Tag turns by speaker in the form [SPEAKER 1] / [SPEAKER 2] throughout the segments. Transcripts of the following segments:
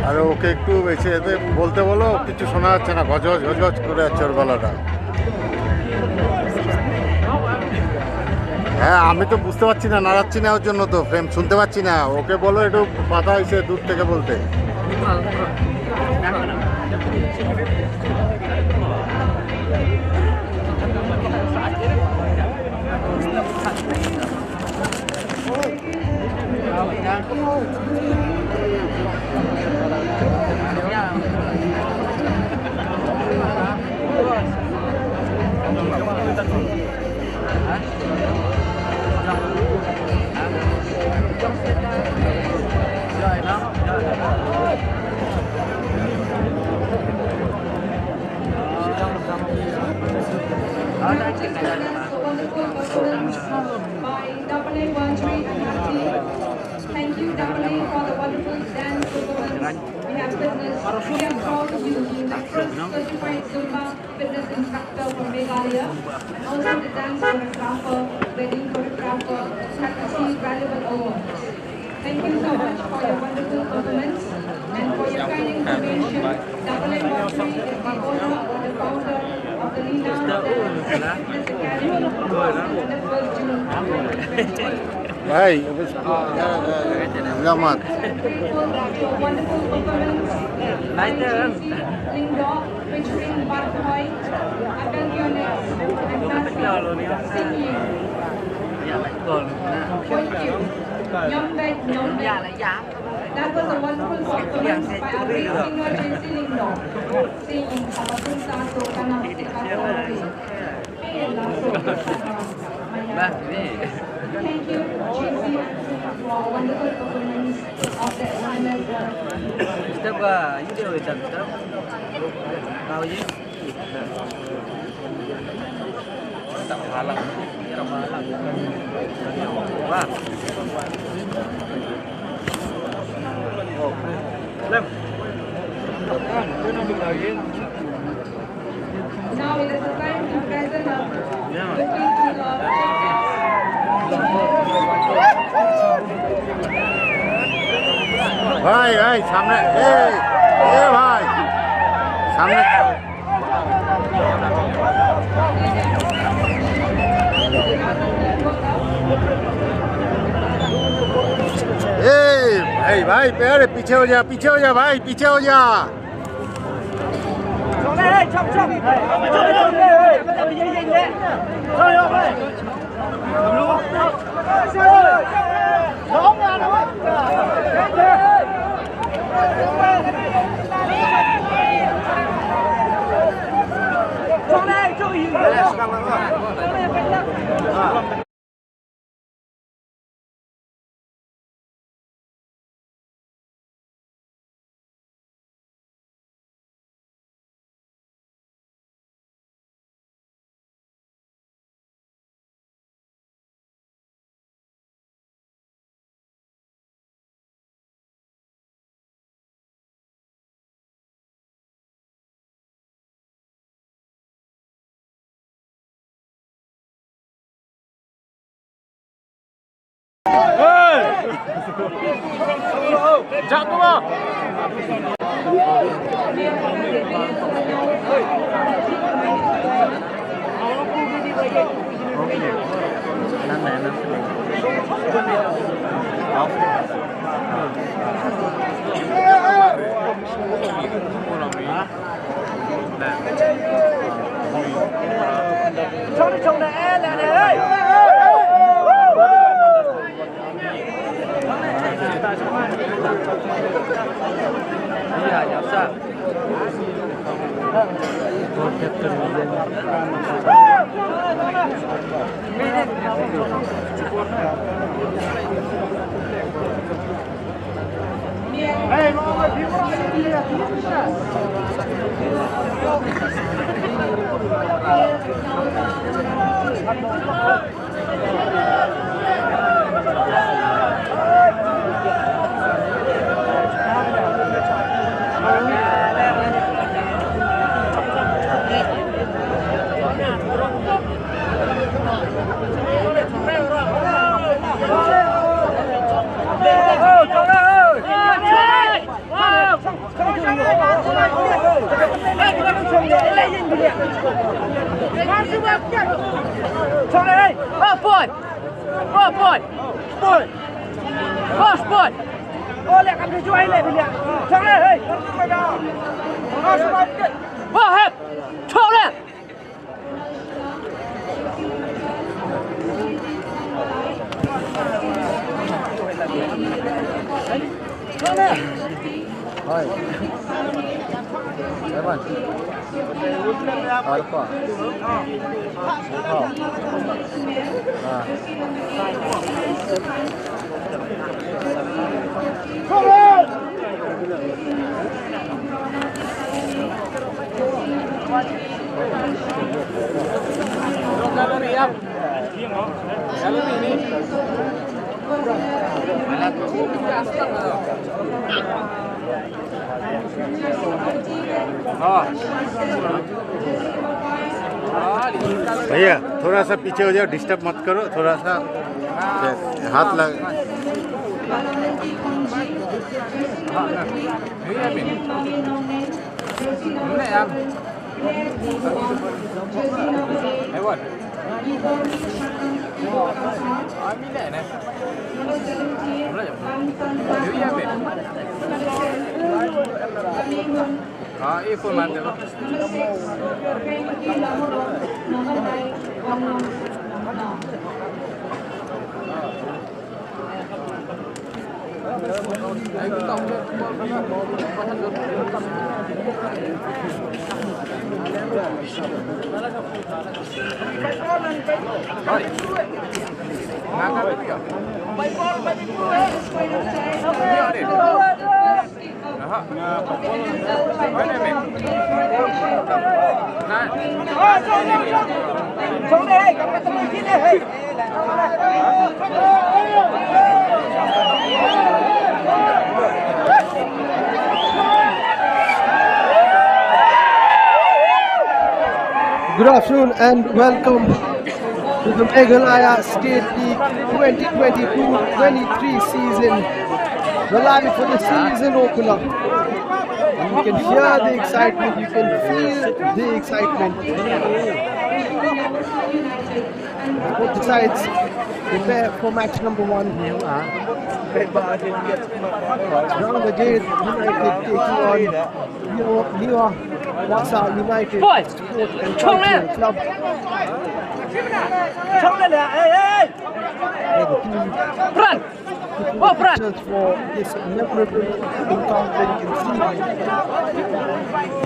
[SPEAKER 1] আর ওকে একটু বেশি এতে বলতে বলো, কিছু শোনা যাচ্ছে না, গজগজ গজগজ করে যাচ্ছে ওর গলাটা। হ্যাঁ আমি তো বুঝতে পারছি না, নাড়াচ্ছি না ওর জন্য, তো ফ্রেম শুনতে পাচ্ছি না। ওকে বলো একটু পাতা হয়েছে দূর থেকে বলতে।
[SPEAKER 2] By double A 1 3 and 15. Thank you, double A, for the from Meghalaya, and also the dance choreographer, wedding choreographer, have received valuable awards. Thank you so much for your wonderful performance and for your kind information. Double M Lottery is the owner or the founder of the Niaw Wasa Fitness Academy on the 1st June 2020.
[SPEAKER 1] Hey, selamat.
[SPEAKER 2] Grateful that your wonderful performance Ling Dog featuring Bad Boy, Adang Yonex, and Nasir singing. Thank you. Yombek. That was a wonderful performance by our great singer Jesse Ling Dog, singing Kapatun Sato Kanam Kapatun. Thank you, Jesse, for a wonderful performance of the MSL.
[SPEAKER 3] Step video itu step. Tahu je. Tak halang, tak halang. Wah. Lem.
[SPEAKER 2] Now it is time to present a
[SPEAKER 1] भाई सामने ए भाई सामने भाई प्यारे पीछे हो जा भाई पीछे हो जा Jatuh lah. भैया थोड़ा सा पीछे हो जाओ, डिस्टर्ब मत करो, थोड़ा सा हाथ लग।
[SPEAKER 4] Good afternoon and welcome to the Meghalaya State League 2022-23 season. We're live for the season opener. And you can hear the excitement, you can feel the excitement. Both the sides prepare for match number one. Rangdajied United taking on Niaw Wasa United Sport and Cultural Club. Pictures for this memorable encounter. You can see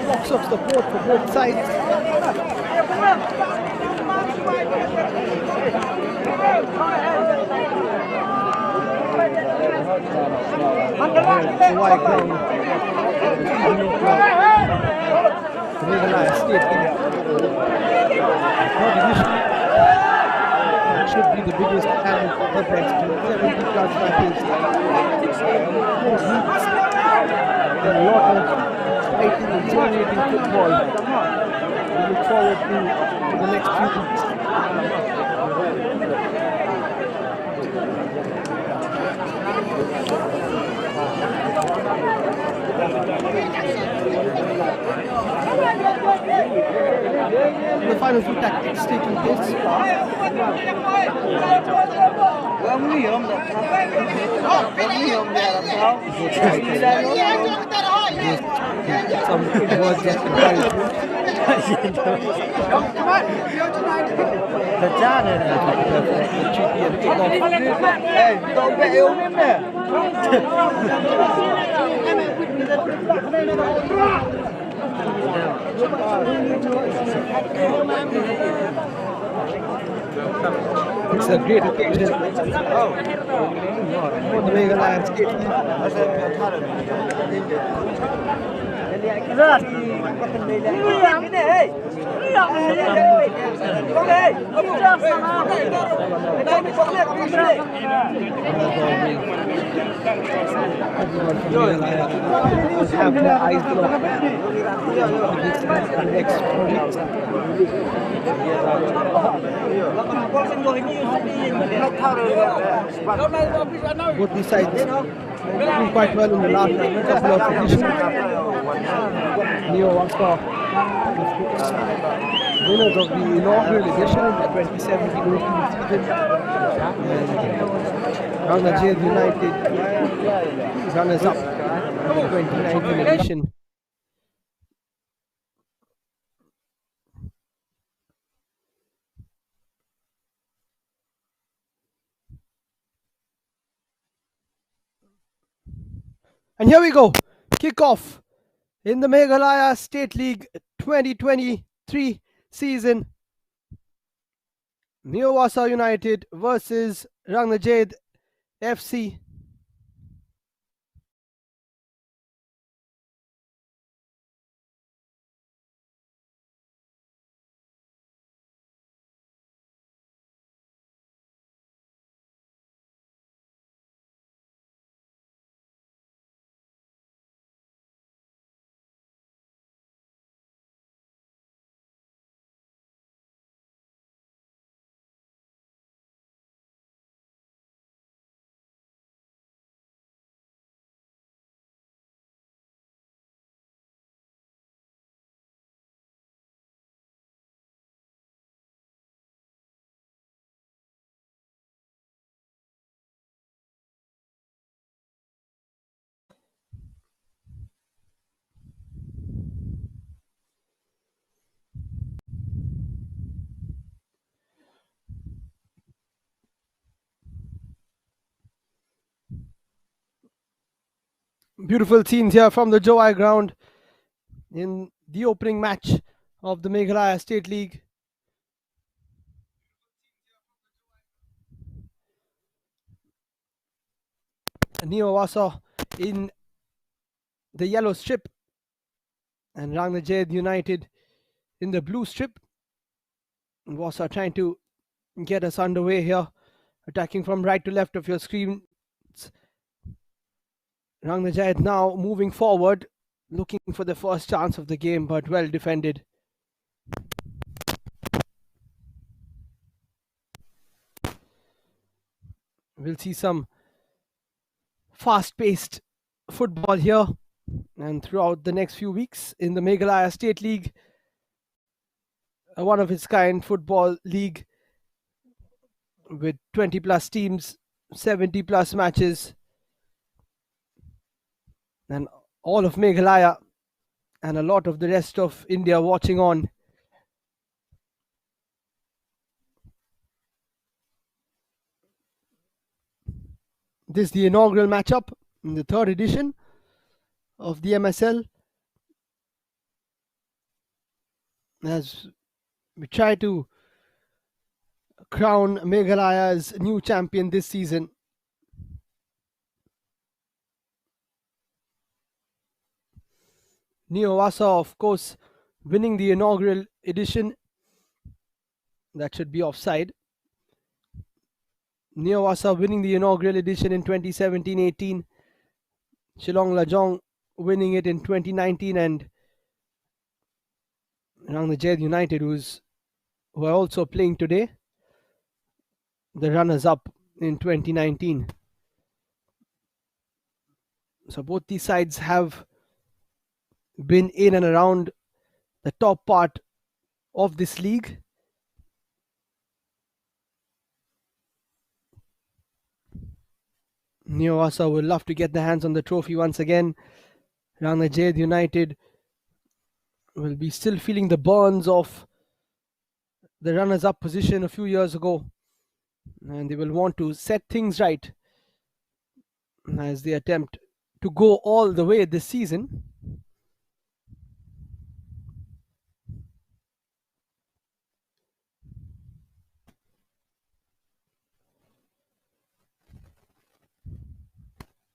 [SPEAKER 4] lots of support for both sides. Jowai ground, Meghalaya State League. It should be the biggest and the best. 70 plus matches. 4 weeks. And a lot of fighting and generating football. We look forward to the next few weeks. The final few tactics taking place. Some words of encouragement. It's a great occasion for the Meghalaya State League. Everyone from Meghalaya will have their eyes locked for the next 4 weeks. Both these sides doing quite well in the last couple of editions. Niaw Wasa, winners of the inaugural edition in the 2017-18 season, and Rangdajied United runners-up in the 2019 edition. And here we go, kickoff in the Meghalaya State League 2023 season. Niaw Wasa United versus Rangdajied FC. Beautiful scenes here from the Jowai ground in the opening match of the Meghalaya State League. Niaw Wasa in the yellow strip and Rangdajied United in the blue strip. Wasa trying to get us underway here, attacking from right to left of your screen. Rangdajied now moving forward, looking for the first chance of the game, but well defended. We'll see some fast-paced football here and throughout the next few weeks in the Meghalaya State League, a one-of-its-kind football league with 20 plus teams, 70 plus matches, and all of Meghalaya and a lot of the rest of India watching on. This is the inaugural matchup in the third edition of the MSL, as we try to crown Meghalaya's new champion this season. Niaw Wasa, of course, winning the inaugural edition. That should be offside. Niaw Wasa winning the inaugural edition in 2017-18. Shillong Lajong winning it in 2019, and Rangdajied United, who are also playing today, the runners-up in 2019. So both these sides have been in and around the top part of this league. Niaw Wasa will love to get their hands on the trophy once again. Rangdajied United will be still feeling the burns of the runners-up position a few years ago, and they will want to set things right as they attempt to go all the way this season.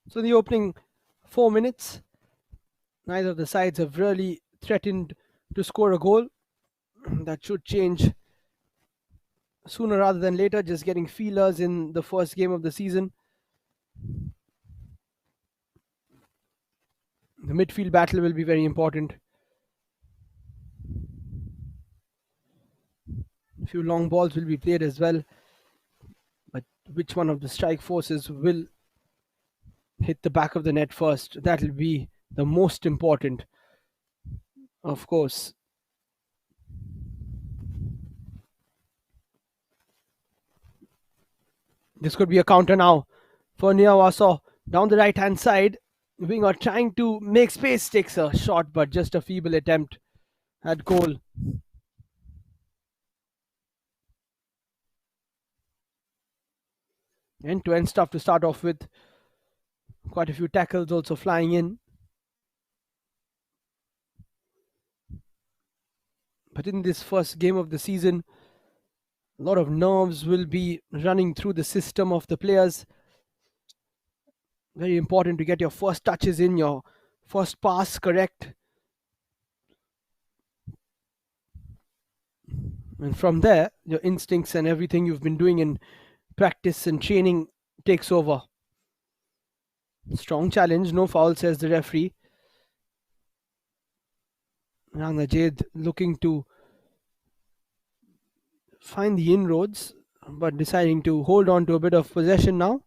[SPEAKER 4] So the opening 4 minutes, neither of the sides have really threatened to score a goal. That should change sooner rather than later, just getting feelers in the first game of the season. The midfield battle will be very important. A few long balls will be played as well, but which one of the strike forces will hit the back of the net first? That will be the most important, of course. This could be a counter now for Niaw Wasa. Down the right hand side, winger trying to make space, takes a shot, but just a feeble attempt at goal. End-to-end stuff to start off with. Quite a few tackles also flying in. But in this first game of the season, a lot of nerves will be running through the system of the players. Very important to get your first touches in, your first pass correct. And from there, your instincts and everything you've been doing in practice and training takes over. Strong challenge, no foul, says the referee. Rangdajied looking to find the inroads, but deciding to hold on to a bit of possession now.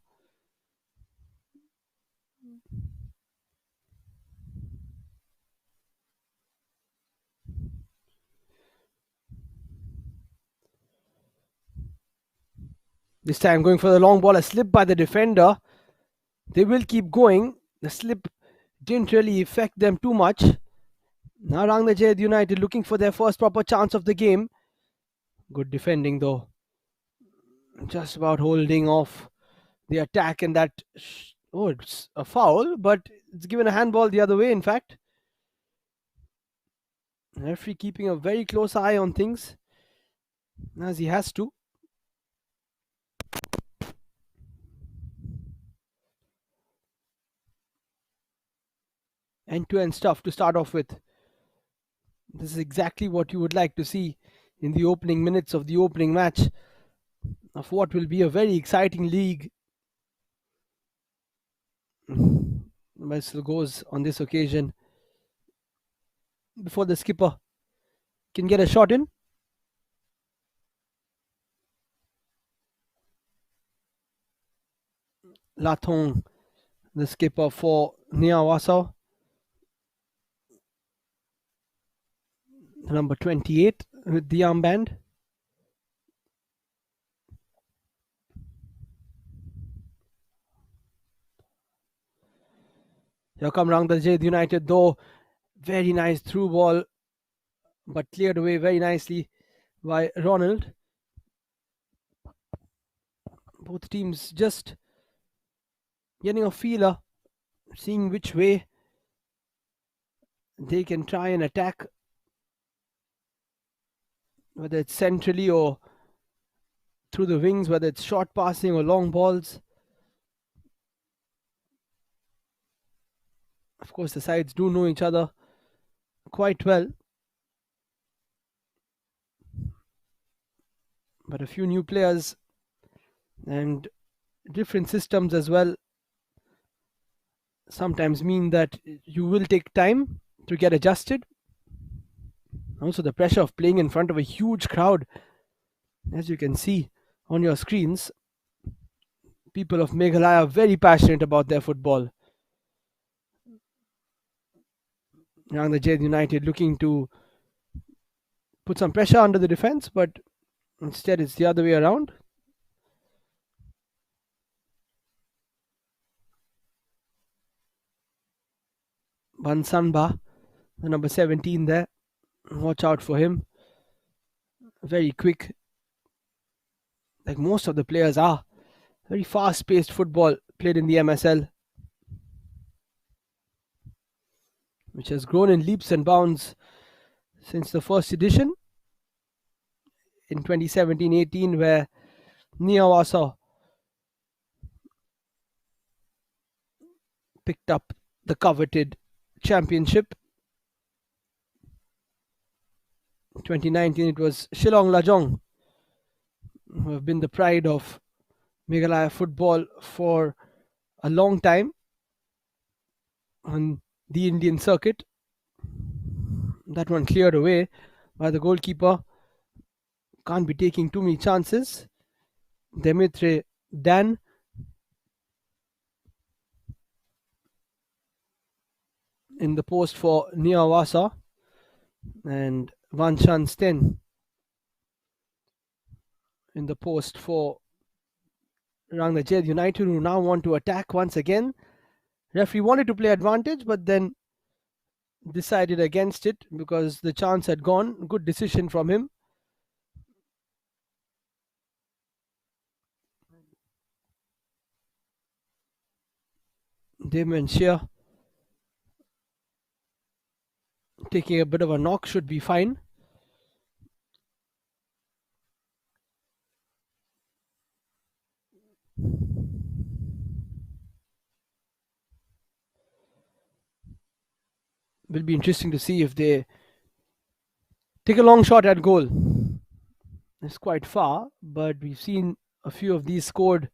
[SPEAKER 4] This time going for the long ball, a slip by the defender. They will keep going. The slip didn't really affect them too much. Now Rangdajied United looking for their first proper chance of the game. Good defending though. Just about holding off the attack, and that, it's a foul, but It's given a handball the other way, in fact. Referee keeping a very close eye on things, as he has to. End-to-end stuff to start off with. This is exactly what you would like to see in the opening minutes of the opening match of what will be a very exciting league. Whistle goes on this occasion before the skipper can get a shot in. Lathong, the skipper for Niaw Wasa, number 28 with the armband. Here come Rangdajied United, though. Very nice through ball, but cleared away very nicely by Ronald. Both teams just getting a feeler, seeing which way they can try and attack, whether it's centrally or through the wings, whether it's short passing or long balls. Of course, the sides do know each other quite well, but a few new players and different systems as well sometimes mean that you will take time to get adjusted. Also, the pressure of playing in front of a huge crowd, as you can see on your screens. People of Meghalaya are very passionate about their football. Rangdajied United looking to put some pressure under the defense, but instead it's the other way around. Bansanba, the number 17 there. Watch out for him. Very quick, like most of the players are. Very fast-paced football played in the MSL, which has grown in leaps and bounds since the first edition in 2017-18, where Niaw Wasa picked up the coveted championship. 2019 it was Shillong Lajong, who have been the pride of Meghalaya football for a long time on the Indian circuit. That one cleared away by the goalkeeper. Can't be taking too many chances. Demitre Dan in the post for Niaw Wasa, and Vanchan Sten in the post for Rangdajied United, who now want to attack once again. Referee wanted to play advantage, but then decided against it because the chance had gone. Good decision from him. Damon Shear taking a bit of a knock, should be fine. Will be interesting to see if they take a long shot at goal. It's quite far, but we've seen a few of these scored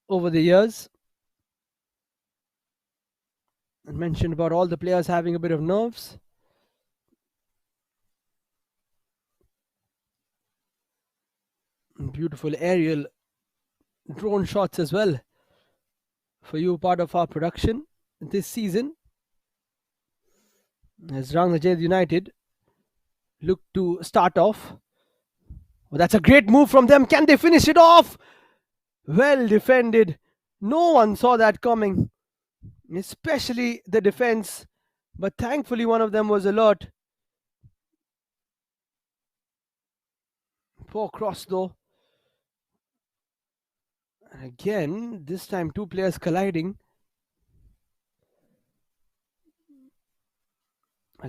[SPEAKER 4] over the years. I mentioned about all the players having a bit of nerves. Beautiful aerial drone shots as well for you, part of our production this season, as Rangdajied United look to start off. Oh, that's a great move from them. Can they finish it off? Well defended. No one saw that coming, especially the defense, but thankfully one of them was alert. Poor cross though. And again, this time two players colliding.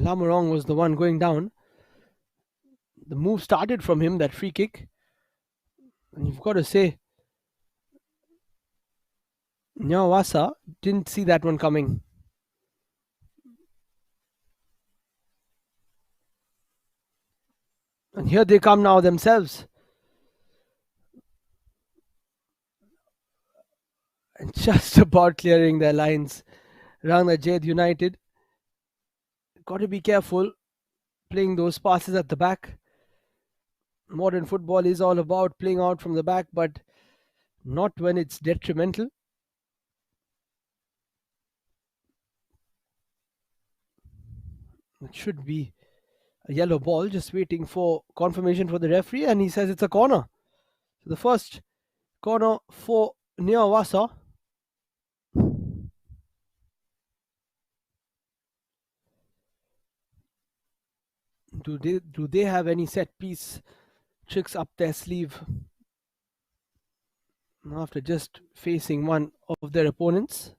[SPEAKER 4] Lamorong was the one going down. The move started from him, that free kick. And you've got to say, Niaw Wasa didn't see that one coming. And here they come now themselves. And just about clearing their lines. Rangdajied United. Got to be careful playing those passes at the back. Modern football is all about playing out from the back, but not when it's detrimental. It should be a yellow ball, just waiting for confirmation for the referee, and he says it's a corner. So the first corner for Niaw Wasa. Do they have any set piece tricks up their sleeve after just facing one of their opponents?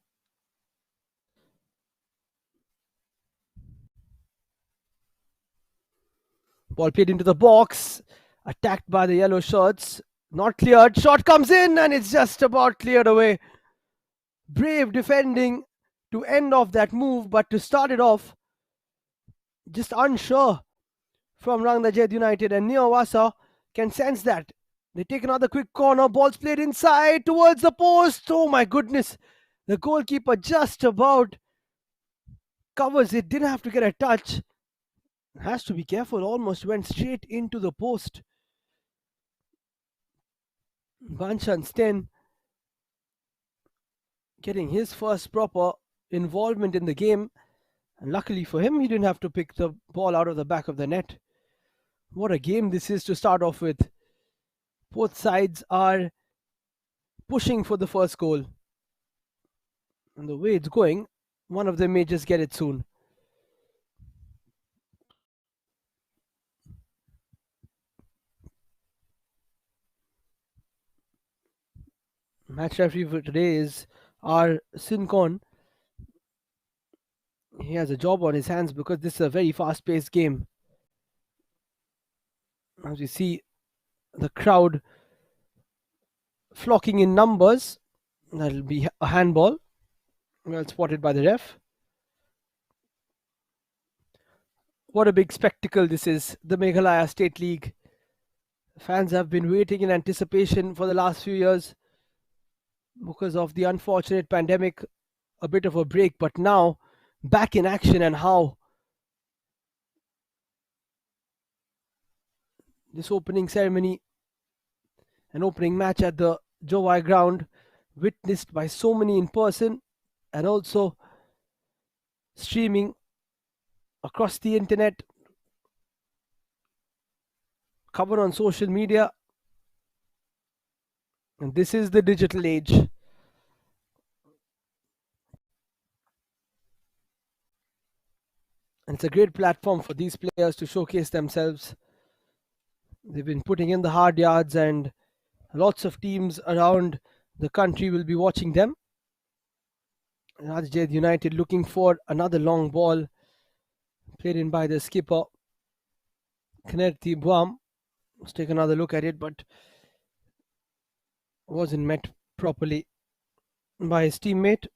[SPEAKER 4] Ball played into the box, attacked by the yellow shirts, not cleared. Shot comes in and it's just about cleared away. Brave defending to end off that move, but to start it off, just unsure from Rangdajied United, and Niaw Wasa can sense that. They take another quick corner, ball's played inside towards the post. Oh my goodness, the goalkeeper just about covers it, didn't have to get a touch. Has to be careful, almost went straight into the post. Banshan Sten getting his first proper involvement in the game, and luckily for him, he didn't have to pick the ball out of the back of the net. What a game this is to start off with. Both sides are pushing for the first goal. And the way it's going, one of them may just get it soon. Match referee for today is our Sinkon. He has a job on his hands because this is a very fast-paced game. As you see, the crowd flocking in numbers. That'll be a handball. Well spotted by the ref. What a big spectacle this is, the Meghalaya State League. Fans have been waiting in anticipation for the last few years because of the unfortunate pandemic, a bit of a break, but now back in action. And how this opening ceremony, an opening match at the Jowai ground, witnessed by so many in person and also streaming across the internet, covered on social media. And this is the digital age. And it's a great platform for these players to showcase themselves. They've been putting in the hard yards, and lots of teams around the country will be watching them. Rangdajied United looking for another long ball, played in by the skipper, Knerti Buam. Let's take another look at it, but wasn't met properly by his teammate.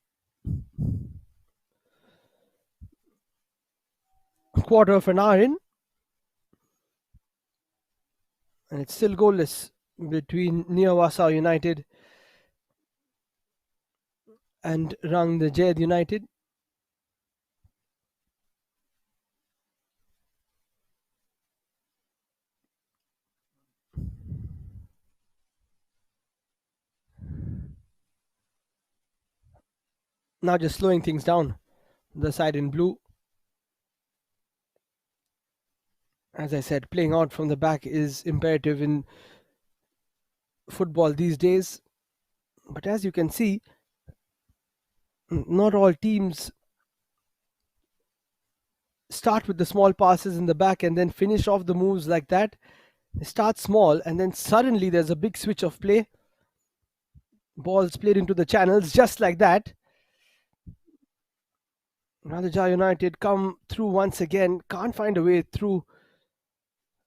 [SPEAKER 4] A quarter of an hour in, and it's still goalless between Niaw Wasa United and Rangdajied United. Now just slowing things down, the side in blue. As I said, playing out from the back is imperative in football these days. But as you can see, not all teams start with the small passes in the back and then finish off the moves like that. They start small and then suddenly there's a big switch of play. Balls played into the channels just like that. Rangdajied United come through once again. Can't find a way through,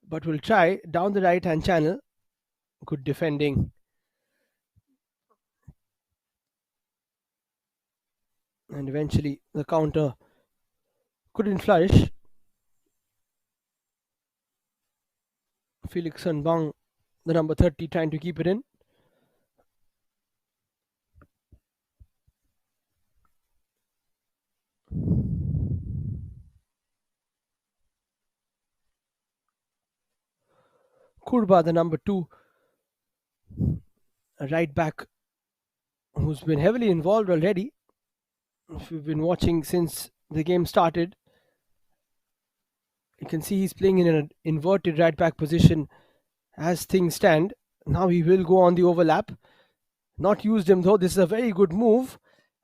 [SPEAKER 4] but will try down the right hand channel. Good defending. And eventually the counter couldn't flourish. Felix Bang, the number 30, trying to keep it in. Kurba, the number 2, a right back who's been heavily involved already. If you've been watching since the game started, you can see he's playing in an inverted right back position as things stand. Now he will go on the overlap. Not used him though. This is a very good move,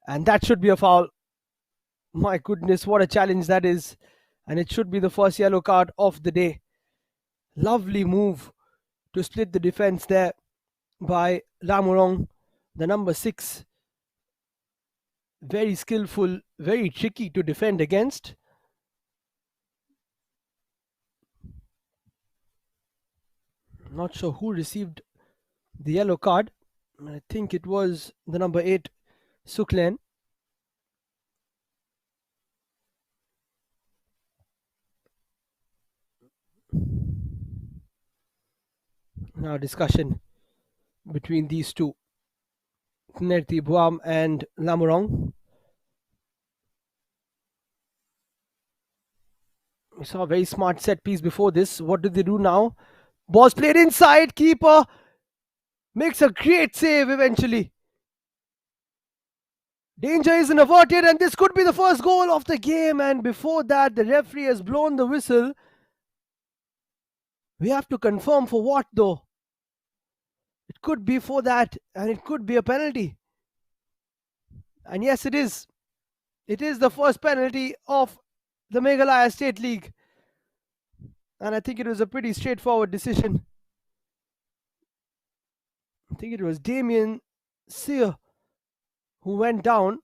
[SPEAKER 4] and that should be a foul. My goodness, what a challenge that is. And it should be the first yellow card of the day. Lovely move to split the defense there by Lamorong, the number 6. Very skillful, very tricky to defend against. Not sure who received the yellow card. I think it was the number 8, Suklen. Now discussion between these two, Nerti Buam and Lamorong. We saw a very smart set piece before this. What do they do now? Ball's played inside. Keeper makes a great save eventually. Danger isn't averted, and this could be the first goal of the game. And before that, the referee has blown the whistle. We have to confirm for what though. It could be for that, and it could be a penalty. And yes, it is. It is the first penalty of the Meghalaya State League. And I think it was a pretty straightforward decision. I think it was Damien Sear who went down.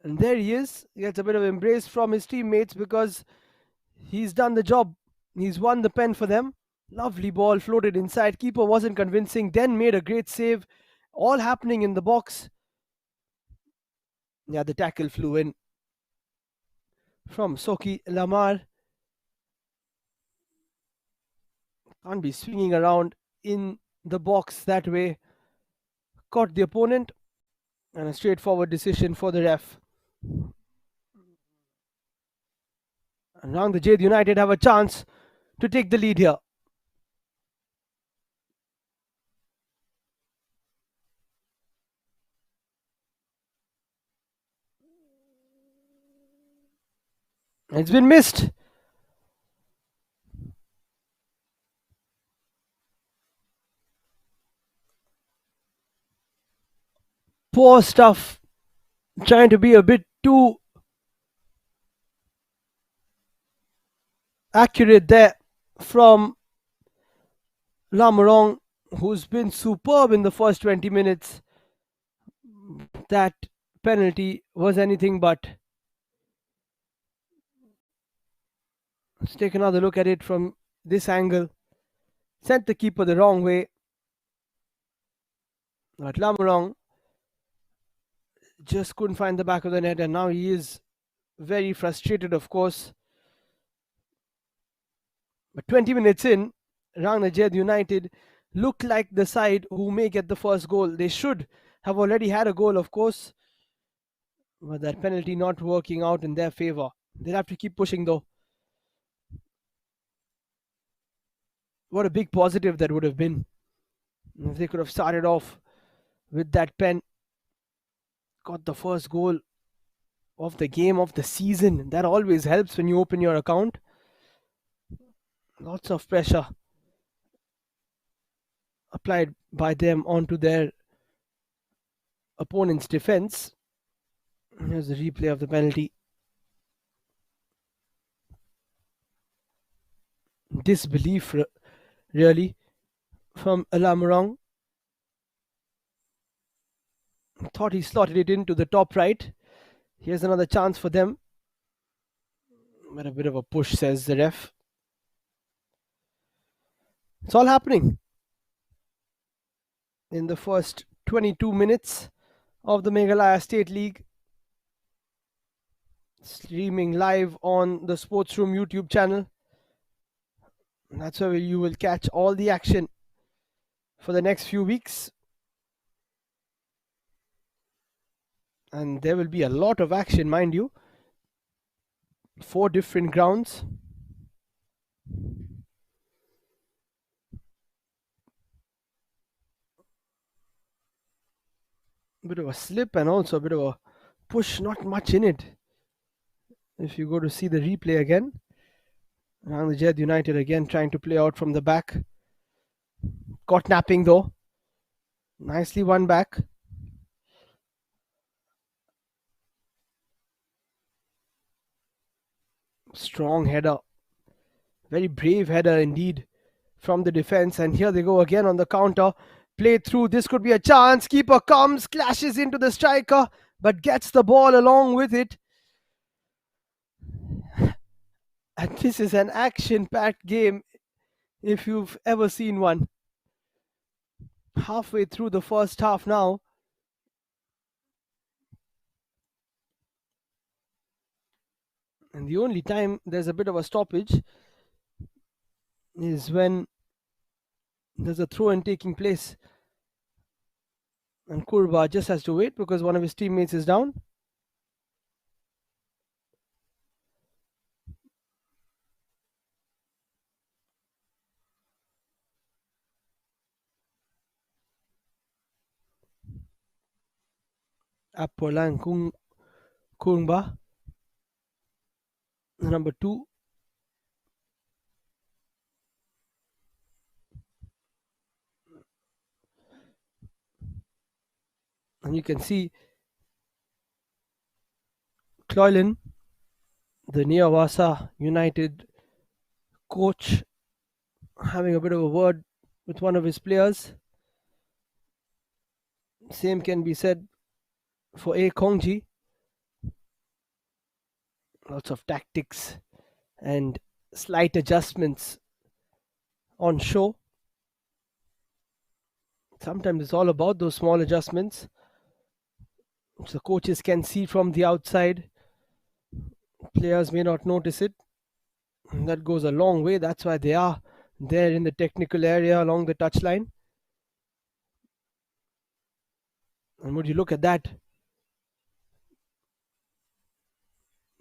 [SPEAKER 4] And there he is. He gets a bit of embrace from his teammates because he's done the job. He's won the pen for them. Lovely ball floated inside. Keeper wasn't convincing. Then made a great save. All happening in the box. Yeah, the tackle flew in from Soki Lamar. Can't be swinging around in the box that way. Caught the opponent, and a straightforward decision for the ref. And Rangdajied United have a chance to take the lead here. It's been missed. Poor stuff. Trying to be a bit too accurate there from Lamorong, who's been superb in the first 20 minutes. That penalty was anything but. Let's take another look at it from this angle. Sent the keeper the wrong way. But Lamorong just couldn't find the back of the net, and now he is very frustrated, of course. But 20 minutes in, Rangdajied United look like the side who may get the first goal. They should have already had a goal, of course, but that penalty not working out in their favor. They'll have to keep pushing though. What a big positive that would have been if they could have started off with that pen. Got the first goal of the game, of the season. That always helps when you open your account. Lots of pressure applied by them onto their opponent's defense. Here's the replay of the penalty. Disbelief really from Lamorong. Thought he slotted it into the top right. Here's another chance for them. But a bit of a push, says the ref. It's all happening in the first 22 minutes of the Meghalaya State League. Streaming live on the Sports Room YouTube channel. That's where you will catch all the action for the next few weeks. And there will be a lot of action, mind you. 4 different grounds. A bit of a slip and also a bit of a push, not much in it. If you go to see the replay again, Rangdajied United again trying to play out from the back. Caught napping though. Nicely won back. Strong header. Very brave header indeed from the defense. And here they go again on the counter. Play through. This could be a chance. Keeper comes, clashes into the striker, but gets the ball along with it. And this is an action-packed game if you've ever seen one. Halfway through the first half now. And the only time there's a bit of a stoppage is when there's a throw-in taking place. And Kurba just has to wait because one of his teammates is down. Apolan Kungba, number 2. And you can see Cloylan, the Niaw Wasa United coach, having a bit of a word with one of his players. Same can be said for A. Kongji. Lots of tactics and slight adjustments on show. Sometimes it's all about those small adjustments, which the coaches can see from the outside. Players may not notice it. And that goes a long way. That's why they are there in the technical area along the touchline. And would you look at that?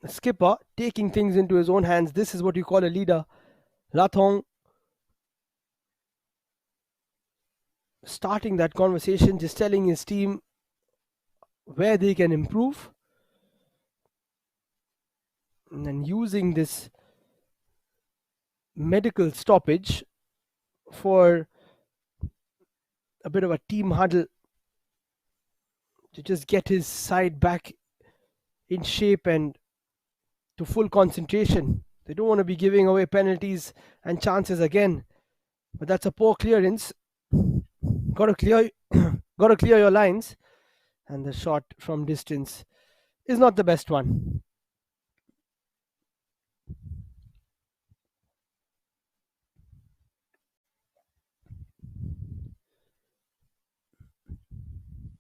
[SPEAKER 4] The skipper taking things into his own hands. This is what you call a leader. Rathong starting that conversation, just telling his team where they can improve. And then using this medical stoppage for a bit of a team huddle to just get his side back in shape and to full concentration. They don't want to be giving away penalties and chances again. But that's a poor clearance. Got to clear your lines. And the shot from distance is not the best one.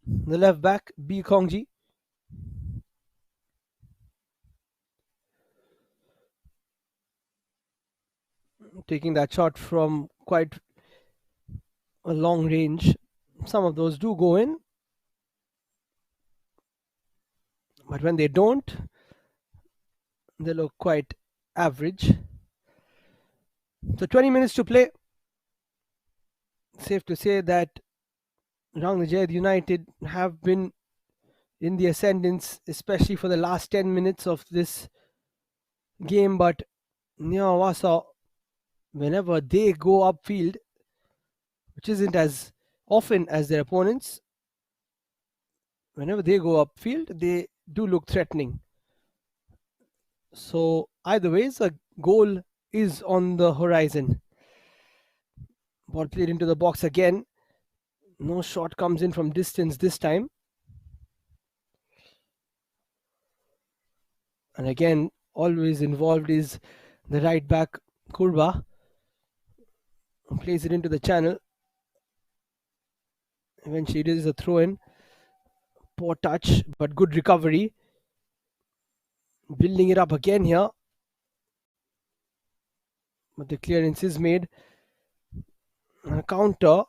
[SPEAKER 4] The left back, B. Kongji. Taking that shot from quite a long range. Some of those do go in. But when they don't, they look quite average. So 20 minutes to play. Safe to say that Rangdajied United have been in the ascendance, especially for the last 10 minutes of this game. But Niaw Wasa, whenever they go upfield, which isn't as often as their opponents, whenever they go upfield, they do look threatening. So either ways, a goal is on the horizon. Ball played into the box again. No shot comes in from distance this time. And again, always involved is the right back Kurba. Plays it into the channel. Eventually it is a throw in. Poor touch, but good recovery. Building it up again here. But the clearance is made. And a counter.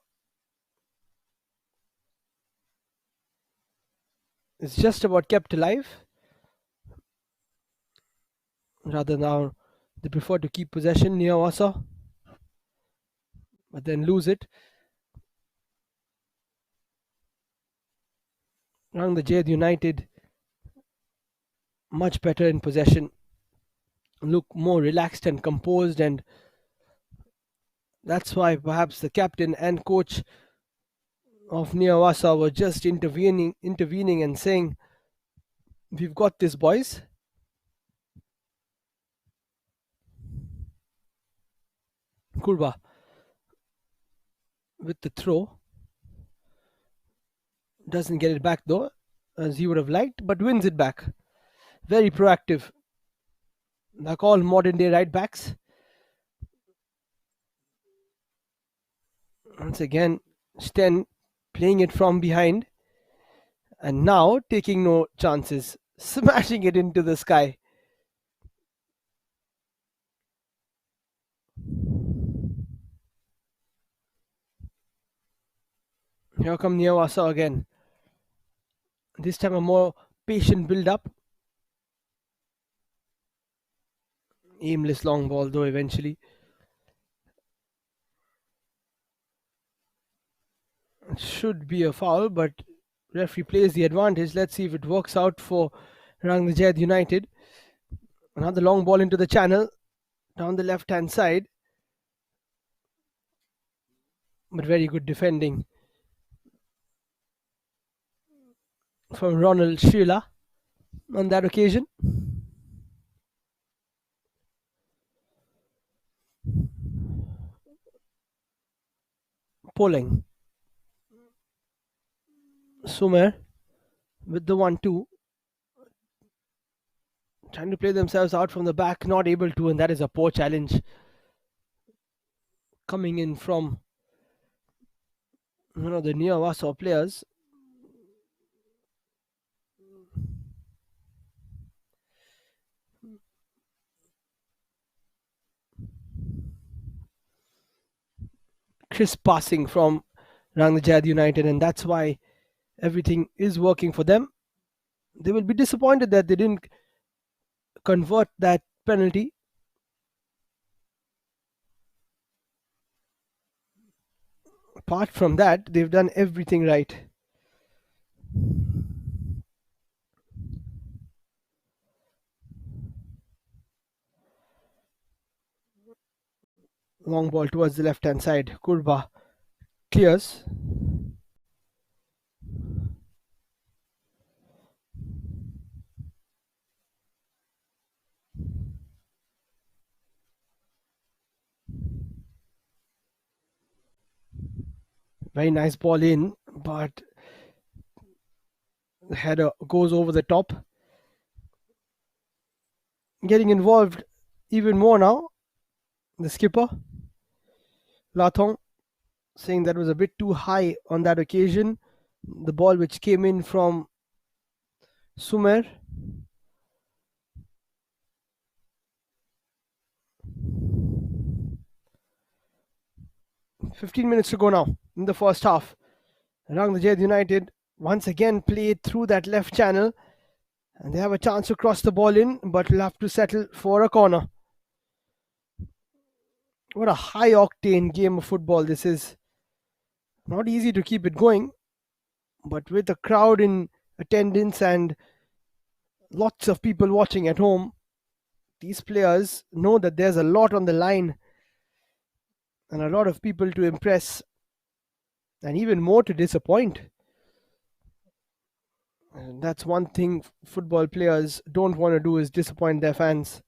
[SPEAKER 4] It's just about kept alive. Rather now, they prefer to keep possession. Niaw Wasa, but then lose it. Rangdajied United much better in possession, look more relaxed and composed, and that's why perhaps the captain and coach of Niaw Wasa were just intervening and saying, "We've got this, boys." Kurba with the throw. Doesn't get it back though, as he would have liked, but wins it back. Very proactive. Like all modern day right backs. Once again, Sten playing it from behind. And now taking no chances. Smashing it into the sky. Here come Niaw Wasa again. This time a more patient build-up. Aimless long ball though eventually. It should be a foul, but referee plays the advantage. Let's see if it works out for Rangdajied United. Another long ball into the channel. Down the left-hand side. But very good defending from Ronald Sheila on that occasion. Polling. Sumer with the 1-2. Trying to play themselves out from the back, not able to, and that is a poor challenge. Coming in from one of the Niaw Wasa players. Crisp passing from Rangdajied United, and that's why everything is working for them. They will be disappointed that they didn't convert that penalty. Apart from that, they've done everything right. Long ball towards the left hand side. Kurba clears. Very nice ball in, but the header goes over the top. Getting involved even more now. The skipper, Lathong, saying that was a bit too high on that occasion. The ball which came in from Sumer. "15 minutes to go now in the first half. Rangdajied United once again played through that left channel, and they have a chance to cross the ball in, but will have to settle for a corner. What a high octane game of football this is. Not easy to keep it going, but with a crowd in attendance and lots of people watching at home, these players know that there's a lot on the line and a lot of people to impress and even more to disappoint. And that's one thing football players don't want to do, is disappoint their fans.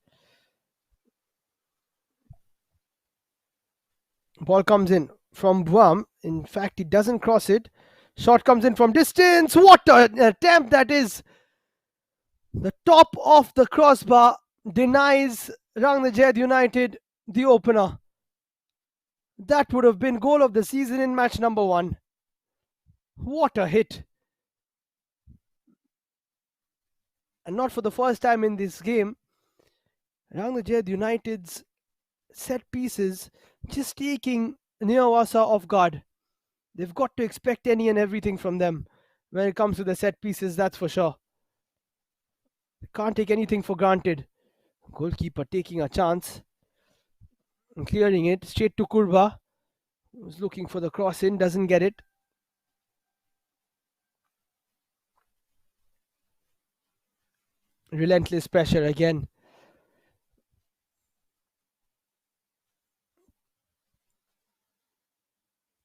[SPEAKER 4] Ball comes in from Buam. In fact, he doesn't cross it. Shot comes in from distance. What an attempt that is! The top of the crossbar. denies Rangdajied United the opener. That would have been goal of the season in match number 1. What a hit. And not for the first time in this game, Rangdajied United's set pieces just taking Niaw Wasa off guard. They've got to expect any and everything from them when it comes to the set pieces, that's for sure. They can't take anything for granted. Goalkeeper taking a chance and clearing it straight to Kurba, who's looking for the cross in, doesn't get it. Relentless pressure again.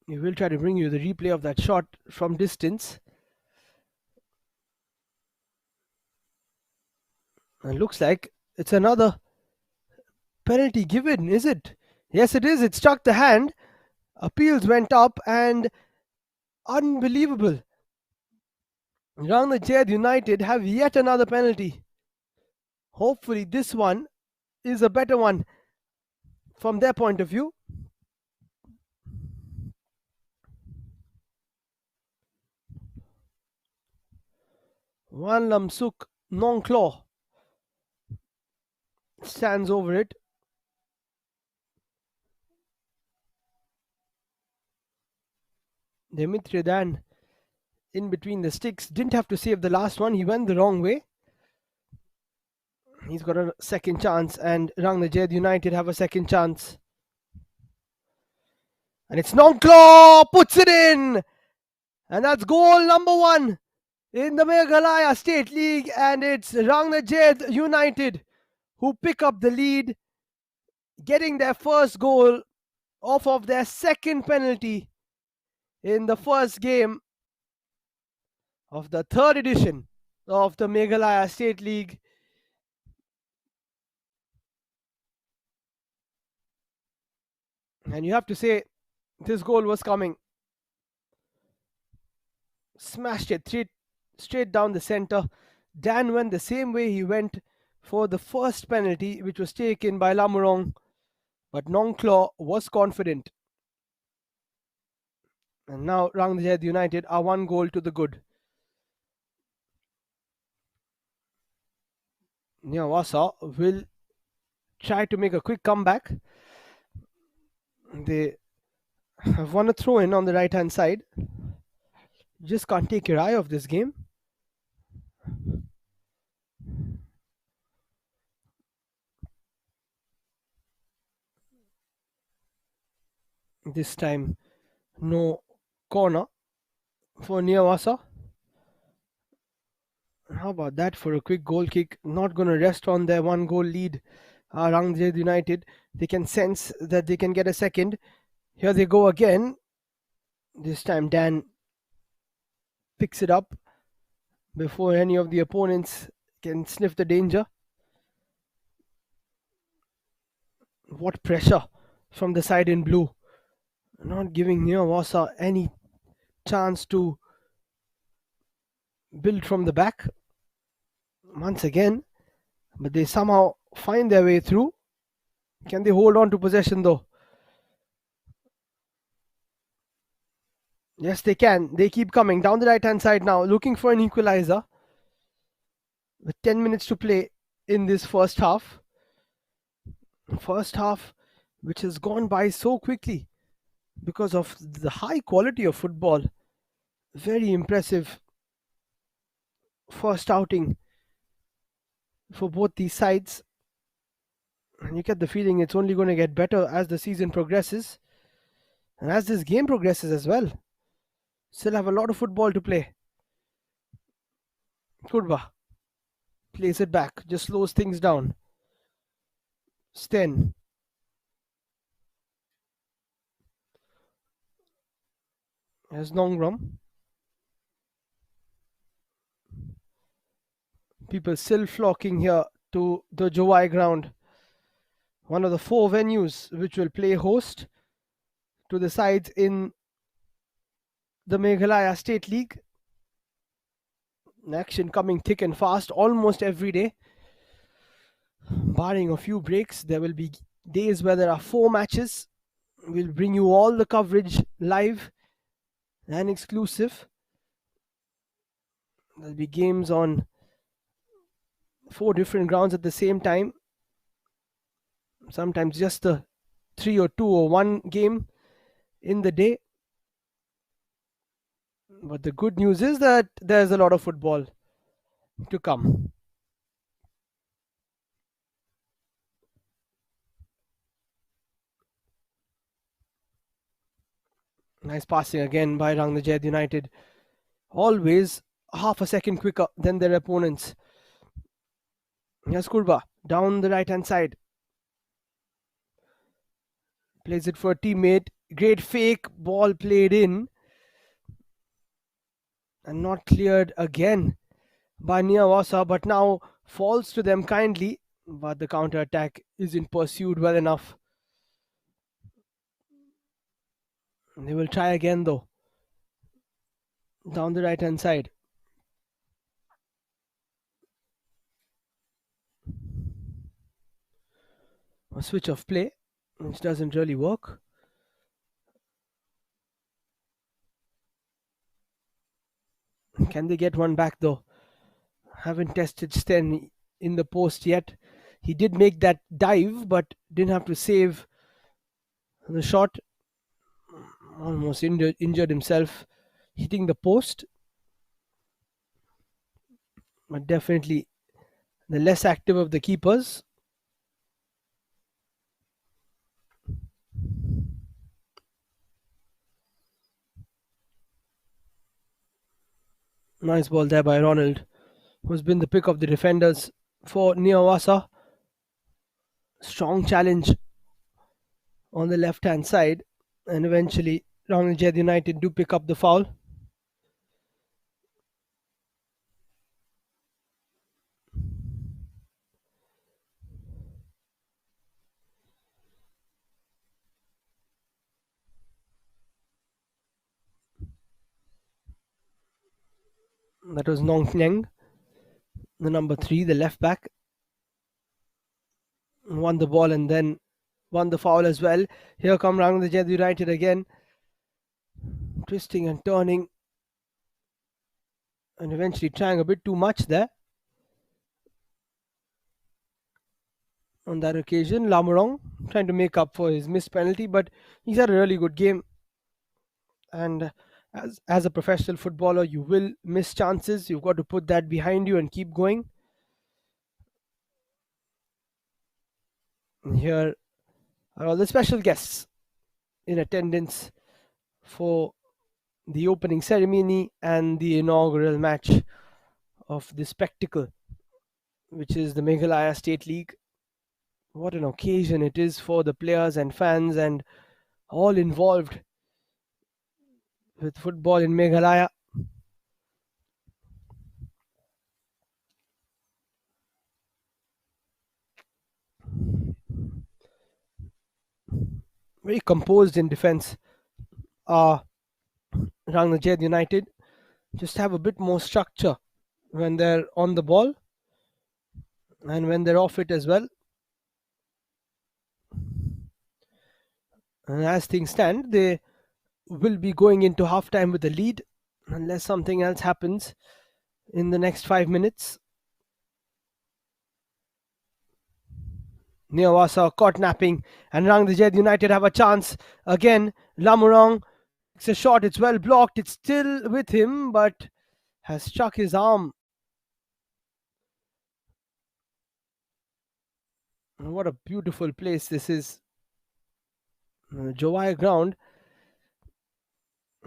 [SPEAKER 4] We will try to bring you the replay of that shot from distance. And looks like it's another penalty given, is it? Yes, it is. It struck the hand. Appeals went up and unbelievable. Rangdajied United have yet another penalty. Hopefully this one is a better one from their point of view. Wan Lam Suk Nong Claw stands over it. Dimitri Dan in between the sticks. Didn't have to save the last one. He went the wrong way. He's got a second chance, and Rangdajied United have a second chance. And it's Nongklaw puts it in. And that's goal number 1 in the Meghalaya State League. And it's Rangdajied United who pick up the lead, getting their first goal off of their second penalty in the first game of the third edition of the Meghalaya State League. And you have to say, this goal was coming. Smashed it straight down the center. Dan went the same way he went for the first penalty, which was taken by Lamurong. But Nongklaw was confident. And now Rangdajied United are 1 goal to the good. Niaw Wasa will try to make a quick comeback. They have won a throw-in on the right-hand side. Just can't take your eye off this game. This time, no corner for Niaw Wasa. How about that for a quick goal kick? Not going to rest on their 1 goal lead. Rangdajied United, they can sense that they can get a second. Here they go again. This time Dan picks it up before any of the opponents can sniff the danger. What pressure from the side in blue. Not giving Niaw Wasa any chance to build from the back once again, but they somehow find their way through. Can they hold on to possession though? Yes, they can. They keep coming down the right hand side now, looking for an equalizer with 10 minutes to play in this first half. First half which has gone by so quickly because of the high quality of football. Very impressive first outing for both these sides. And you get the feeling it's only going to get better as the season progresses and as this game progresses as well. Still have a lot of football to play. Kurba plays it back, just slows things down. Sten. As Nongram. People still flocking here to the Jowai ground. One of the 4 venues which will play host to the sides in the Meghalaya State League. Action coming thick and fast almost every day. Barring a few breaks, there will be days where there are 4 matches. We'll bring you all the coverage live and exclusive. There'll be games on 4 different grounds at the same time. Sometimes just a 3 or 2 or 1 game in the day. But the good news is that there's a lot of football to come. Nice passing again by Rangdajied United. Always half a second quicker than their opponents. Here's Kurba down the right hand side. Plays it for a teammate. Great fake. Ball played in. And not cleared again by Niaw Wasa, but now falls to them kindly. But the counter attack isn't pursued well enough. They will try again though. Down the right hand side. A switch of play, which doesn't really work. Can they get one back though? Haven't tested Sten in the post yet. He did make that dive, but didn't have to save the shot. Almost injured himself hitting the post. But definitely the less active of the keepers. Nice ball there by Ronald, who's been the pick of the defenders for Niaw Wasa. Strong challenge on the left hand side, and eventually Rangdajied United do pick up the foul. That was Nong Nyang, the number 3, the left back. Won the ball and then won the foul as well. Here come Rangdajied United again. Twisting and turning. And eventually trying a bit too much there. On that occasion, Lamurong trying to make up for his missed penalty, but he's had a really good game. And as a professional footballer, you will miss chances. You've got to put that behind you and keep going. And here are all the special guests in attendance for the opening ceremony and the inaugural match of the spectacle, which is the Meghalaya State League. What an occasion it is for the players and fans and all involved with football in Meghalaya. Very composed in defense are Rangdajied United. Just have a bit more structure when they're on the ball and when they're off it as well. And as things stand, they will be going into halftime with a lead unless something else happens in the next 5 minutes. Niaw Wasa caught napping, and Rangdajied United have a chance. Again, Lamurong takes a shot, it's well blocked, it's still with him, but has struck his arm. What a beautiful place this is. Jowai ground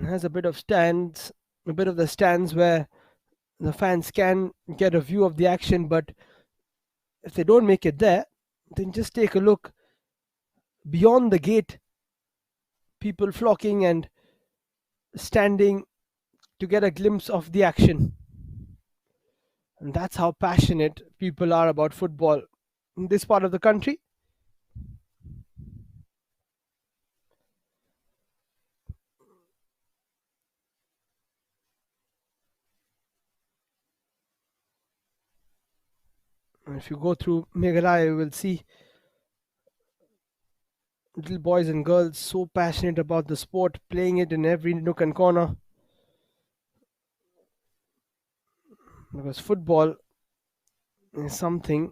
[SPEAKER 4] has a bit of the stands where the fans can get a view of the action, but if they don't make it there, then just take a look beyond the gate. People flocking and standing to get a glimpse of the action. And that's how passionate people are about football in this part of the country. And if you go through Meghalaya, you will see little boys and girls so passionate about the sport, playing it in every nook and corner. Because football is something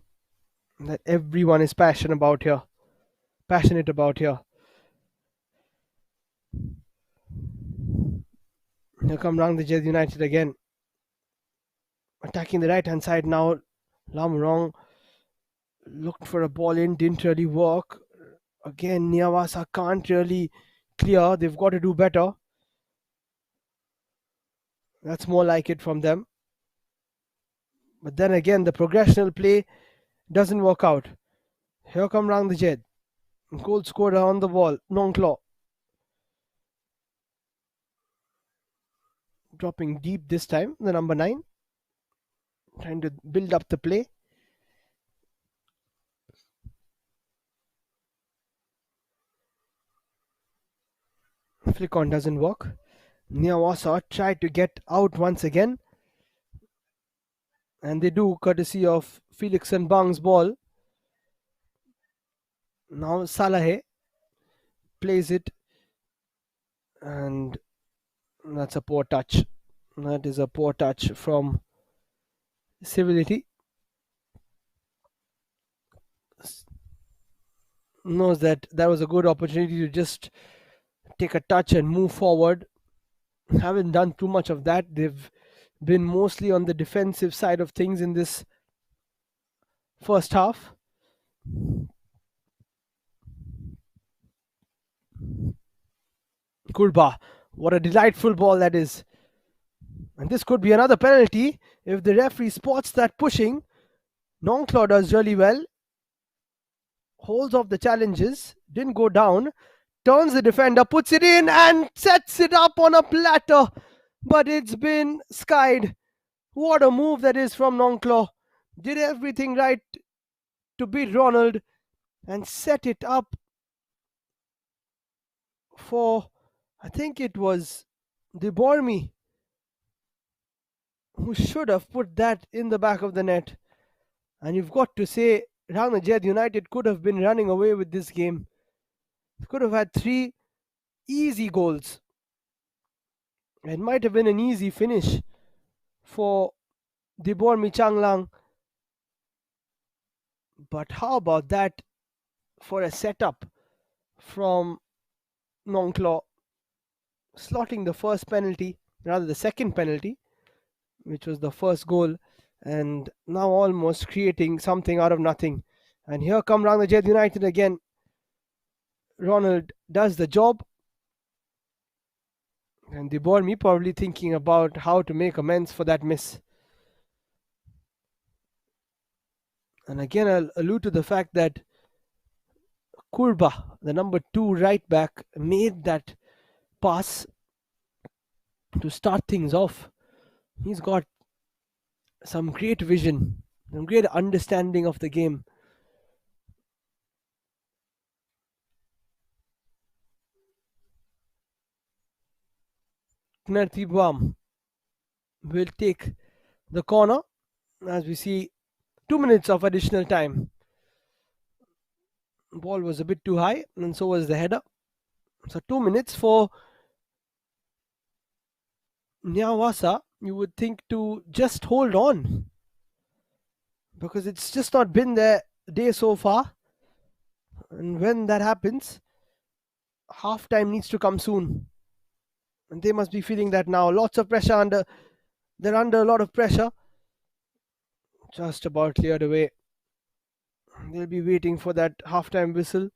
[SPEAKER 4] that everyone is passionate about here. Passionate about here. Here come Rangdajied United again. Attacking the right hand side now. Lam Rong looked for a ball in, didn't really work. Again, Niaw Wasa can't really clear. They've got to do better. That's more like it from them. But then again, the progressional play doesn't work out. Here come Rangdajied. Goal scorer on the ball. Nongklaw. Dropping deep this time, the number 9. Trying to build up the play. Flick on doesn't work. Niaw Wasa tried to get out once again. And they do, courtesy of Felix and Bang's ball. Now Salahe plays it. And that's a poor touch. That is a poor touch from Civility. Knows that was a good opportunity to just take a touch and move forward. Haven't done too much of that. They've been mostly on the defensive side of things in this first half. Kurba, what a delightful ball that is. And this could be another penalty if the referee spots that pushing. Nongklaw does really well. Holds off the challenges, didn't go down. Turns the defender, puts it in and sets it up on a platter. But it's been skied. What a move that is from Nongklaw. Did everything right to beat Ronald and set it up for, I think it was Debormi, who should have put that in the back of the net. And you've got to say, Rangdajied United could have been running away with this game. Could have had 3 easy goals. It might have been an easy finish for Debormi Changlang. But how about that for a setup from Nongklaw? Slotting the first penalty, rather the second penalty, which was the first goal, and now almost creating something out of nothing. And here come Rangdajied United again. Ronald does the job. And Debormi probably thinking about how to make amends for that miss. And again, I'll allude to the fact that Kurba, the number 2 right back, made that pass to start things off. He's got some great vision, some great understanding of the game. Knartibam will take the corner as we see 2 minutes of additional time. Ball was a bit too high and so was the header. So 2 minutes for Niaw Wasa, you would think, to just hold on, because it's just not been their day so far. And when that happens, half time needs to come soon. And they must be feeling that now. Lots of pressure they're under a lot of pressure. Just about cleared away. They'll be waiting for that halftime whistle.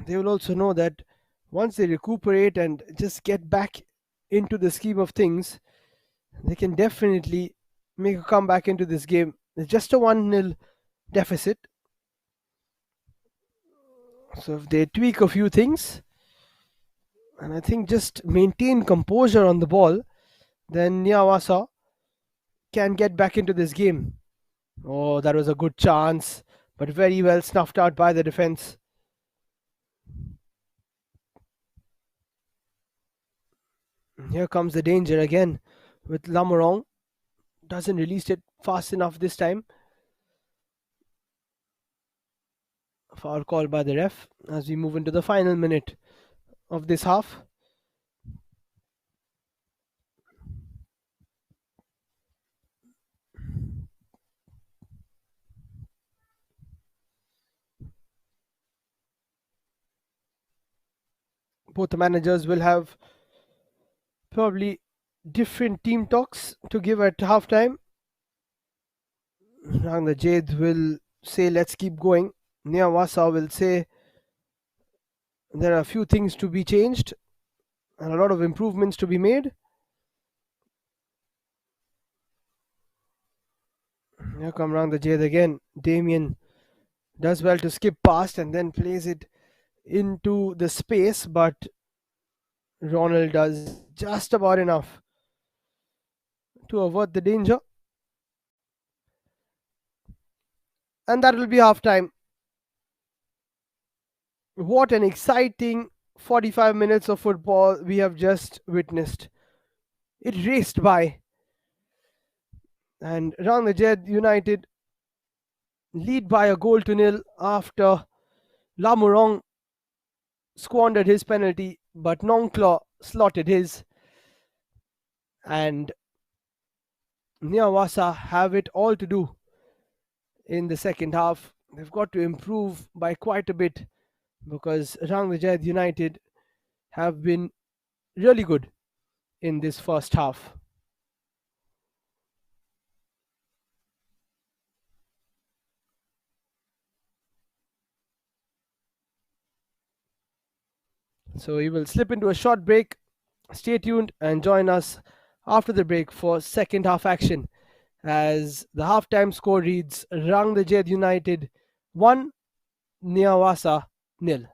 [SPEAKER 4] They will also know that once they recuperate and just get back into the scheme of things, they can definitely make a comeback into this game. It's just a 1-0 deficit. So if they tweak a few things, and I think just maintain composure on the ball, then Niaw Wasa can get back into this game. Oh, that was a good chance, but very well snuffed out by the defense. Here comes the danger again with Lamorong. Doesn't release it fast enough this time. Foul call by the ref as we move into the final minute of this half. Both the managers will have probably different team talks to give at halftime. Rangdajied will say, let's keep going. Niaw Wasa will say, there are a few things to be changed and a lot of improvements to be made. Here come Rangdajied again. Damien does well to skip past and then plays it into the space, but Ronald does just about enough to avert the danger. And that will be half time. What an exciting 45 minutes of football we have just witnessed. It raced by, and Rangdajied United lead by a goal to nil after Lamurong squandered his penalty, but Nongklaw slotted his, and Niaw Wasa have it all to do in the second half. They've got to improve by quite a bit because Rangdajied United have been really good in this first half. So we will slip into a short break. Stay tuned and join us after the break for second half action as the halftime score reads Rangdajied United 1, Niaw Wasa 0.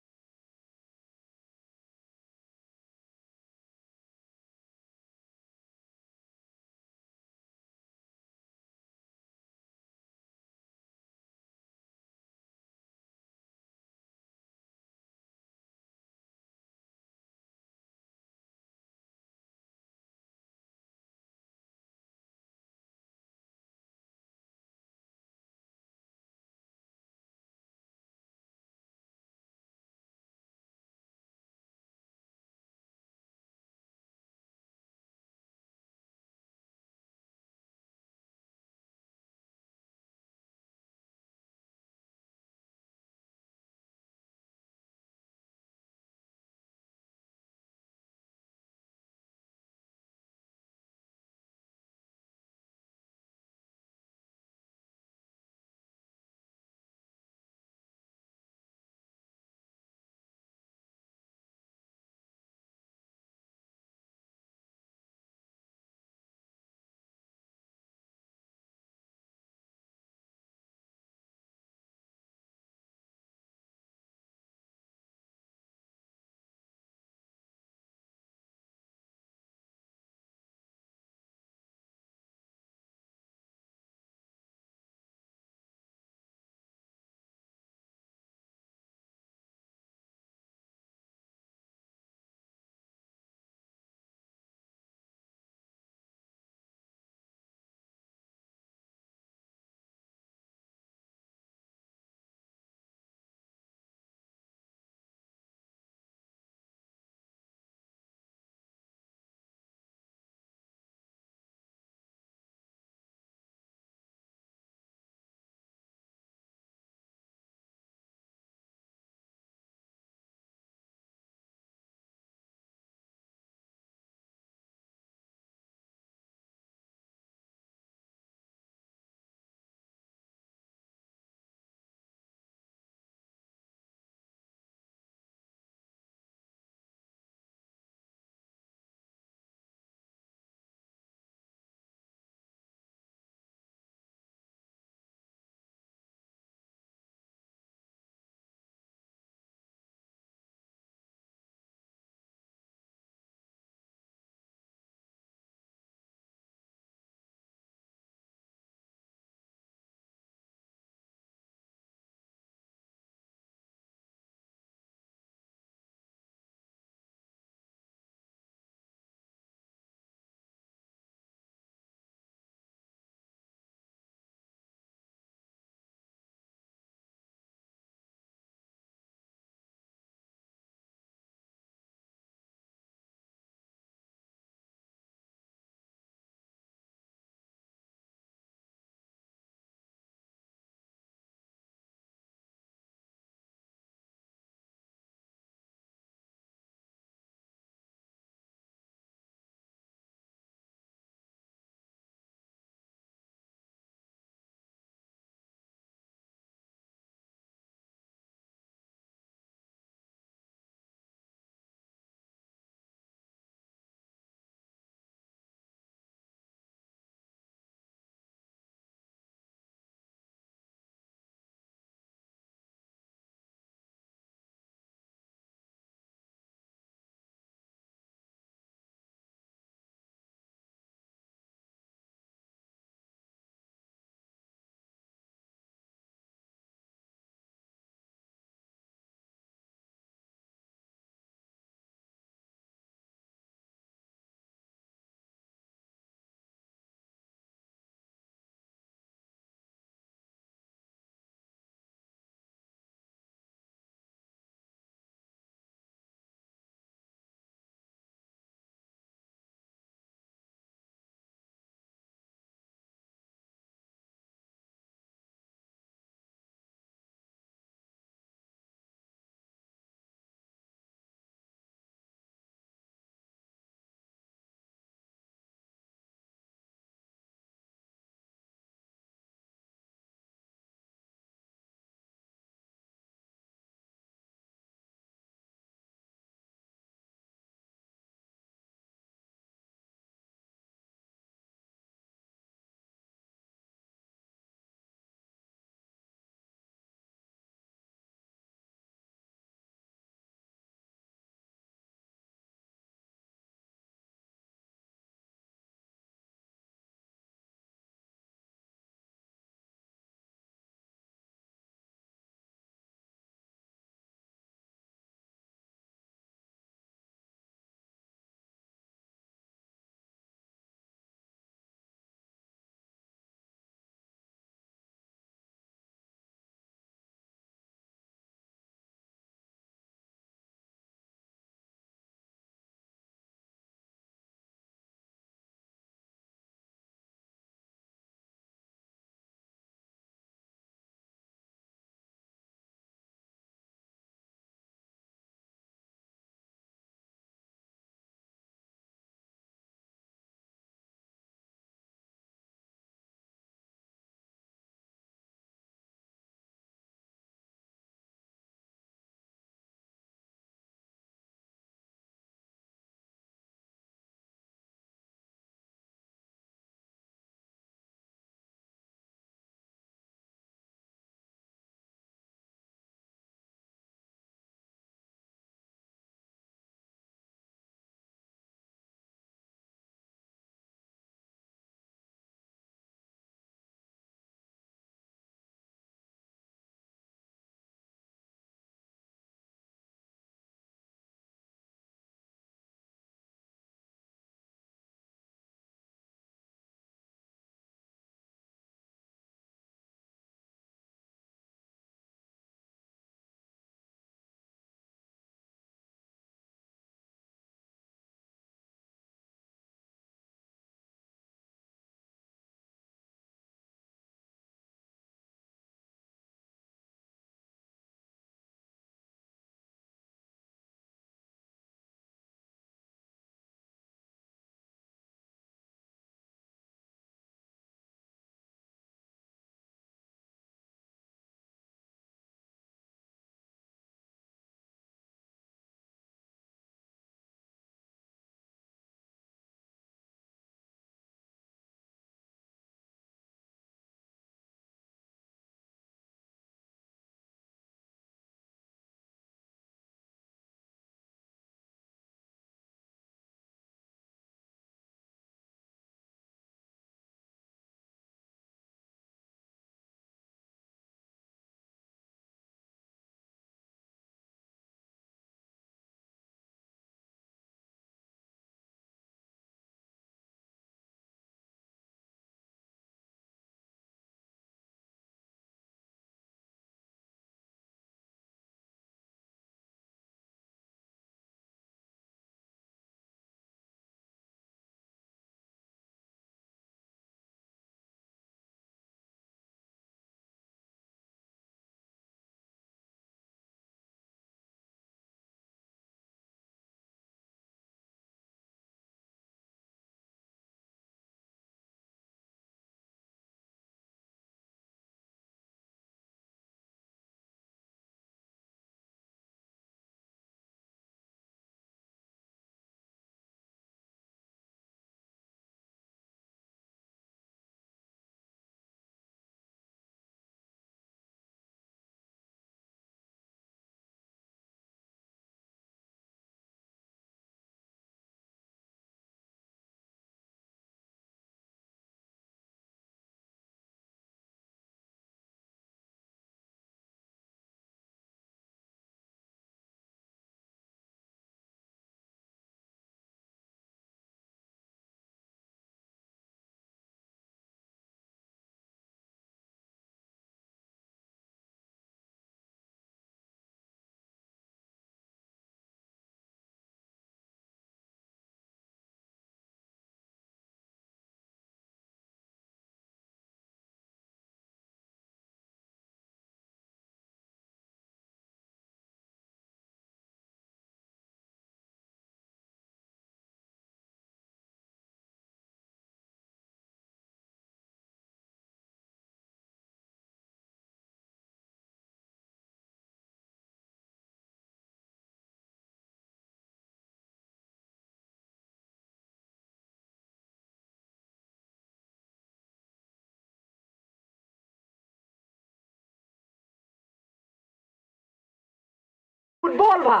[SPEAKER 5] football ba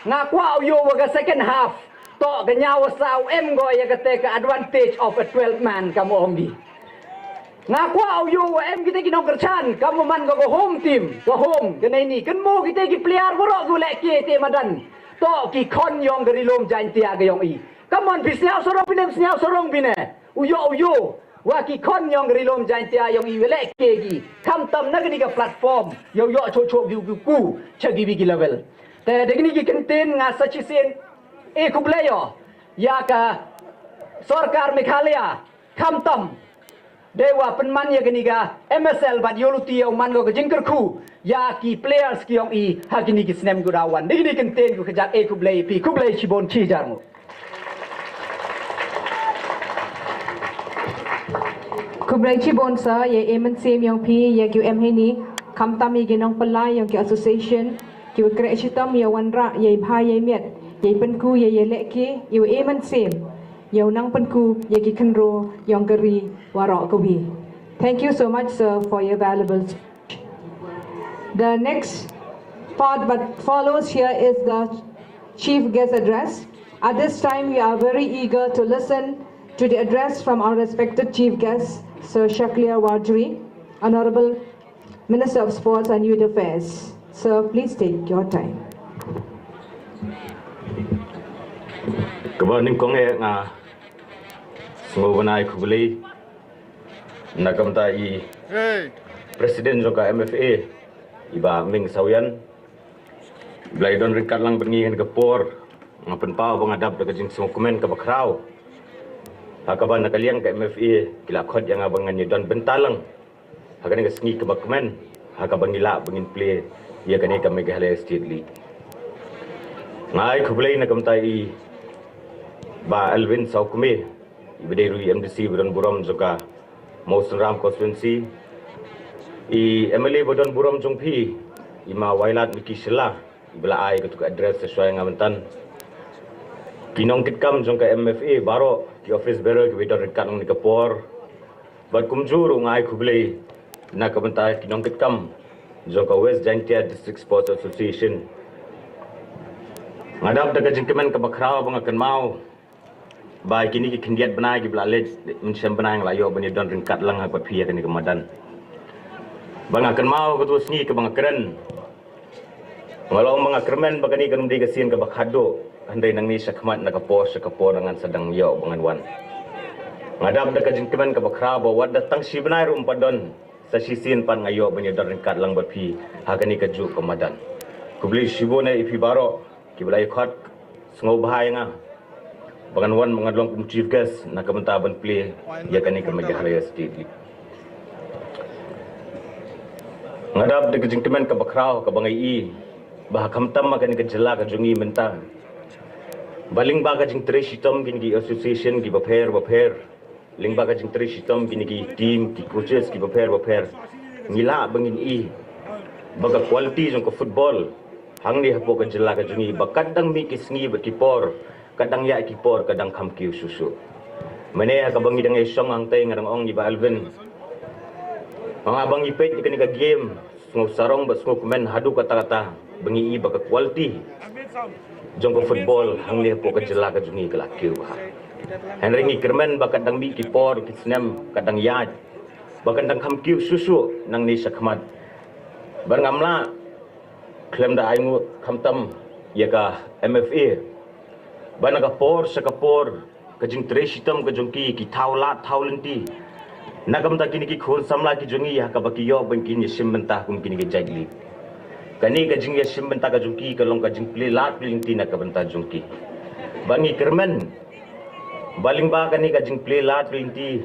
[SPEAKER 5] ngakwa yo waga second half to ga Niaw Wasa go ya ka take advantage of a 12 man kamu ongi ngakwa yo kita kinong kerchan kamu man go home team go home kenai ni kan mo kita ki player borok go lek te madan to ki kon yong dari lom jan tia ga yong i kamon bisniao sorong pinem sniao sorong bine uyo wa ki kon yong dari lom jan tia yong i lek ke gi kam tam na ni ga platform yo cho ku chagi bi level te degni ki contain nga sachisen kubleyo ya ka sarkar Meghalaya kam tam dewa penman ya geniga MSL bad yoluti yang man go jingker ku ya ki players ki yong i hagini ki snem gurawan digini contain ku kejak kublei chibon chi jarmu
[SPEAKER 2] Kublai chibon sa ye emen sem yang pi ye QM hini kam tam ye ginong pelai yang ki association ki kre chitam ye wanra ye bha ye miet ye penku ye leki ye emen sem ye nang penku ye ki kenro yang geri warok kubi. Thank you so much sir for your valuable speech. The next part that follows here is the chief guest address. At this time we are very eager to listen to the address from our respected chief guest Sir Shakliya Wadri, Honorable Minister of Sports and Youth Affairs. Sir, please take your time.
[SPEAKER 6] Kabaning kong nga sumubanay kubuli nakamta i Presiden joka MFA iba ming sawian blay don rikat lang berngihan kapor ngapen pau bangadap daga jing dokumen ka bakraw hakaban nakaliang ka MFA kila khot yang abangan don bentalang hakan ga sngi ka bakmen hakabang nila bangin play ia kani ka Meghalaya State League ngai kubuli nakamta i ba Alvin Saukume ibedairu MDC Bodon Buram juga Mausun Ram Constituency i MLA Bodon Buram Jongpi ima Wailat Miki Shela ibela ai ketuk address sesuai ngamentan kinong kitkam jongka MFA baro ki office bearer ki Bodon Rikat ng Nikapor bad kumjuru ngai kublei na kabentai kinong kitkam jongka West Jaintia District Sports Association ngadap daga jingkemen ka bakraw bangakan mau baik ini ki kendiat benai ki blalet mencem benai layo bani don ringkat lang ha papia kan kemadan bang akan mau ketua seni ke bang keren walau bang kermen bagani kan di kesin ke bakhado andai nang ni sakmat nak kapor dengan sedang yo bangan wan ngadap dekat jingkemen ke bakra bawa datang si benai rum padon sa sisin pan ngayo bani don ringkat lang bapi ha kan ni keju kemadan ku beli sibone ipi baro ki belai khot sengo bahai nga Panganuan mengadlong chief guest nak kementaban play ya kani ke Meghalaya State League. Ngadap de kejingtemen ke bakraw ke bangai i bah kamtam makani ke jela ke jungi menta. Baling ba ka jing tre sitom gini ki association ki baper ling ba ka jing tre sitom gini ki team ki coaches ki baper ngila bangin i baga quality jong ke football hang ni hapo ke jela ke jungi bakadang mi kisngi bakipor kadang ya kipor kadang kamkiu susu mane ka bangi dang isong ang tay ngarang ong iba Alvin mga abang ipet ikani ka game ngau sarong bas ngau komen hadu kata-kata bangi iba ka quality jong ko football hang le po ka jela ka jungi ka lakiu ha Henry ngi kermen ba kadang mi kipor kisnem kadang ya ba kadang kamkiu susu nang ni sakmat bar ngamla klem da aingu kamtam ya ka MFA bana kapor kajing tresitam kajongki ki thaulat thaulenti nagam ta kini ki khon samla ki jongi ha ka bakiyo bangkin yesim mentah kum kini ki jagli kani kajing yesim mentah kajongki kalong kajing play lat pilingti na ka banta jongki bangi kermen baling ba kani kajing play lat pilingti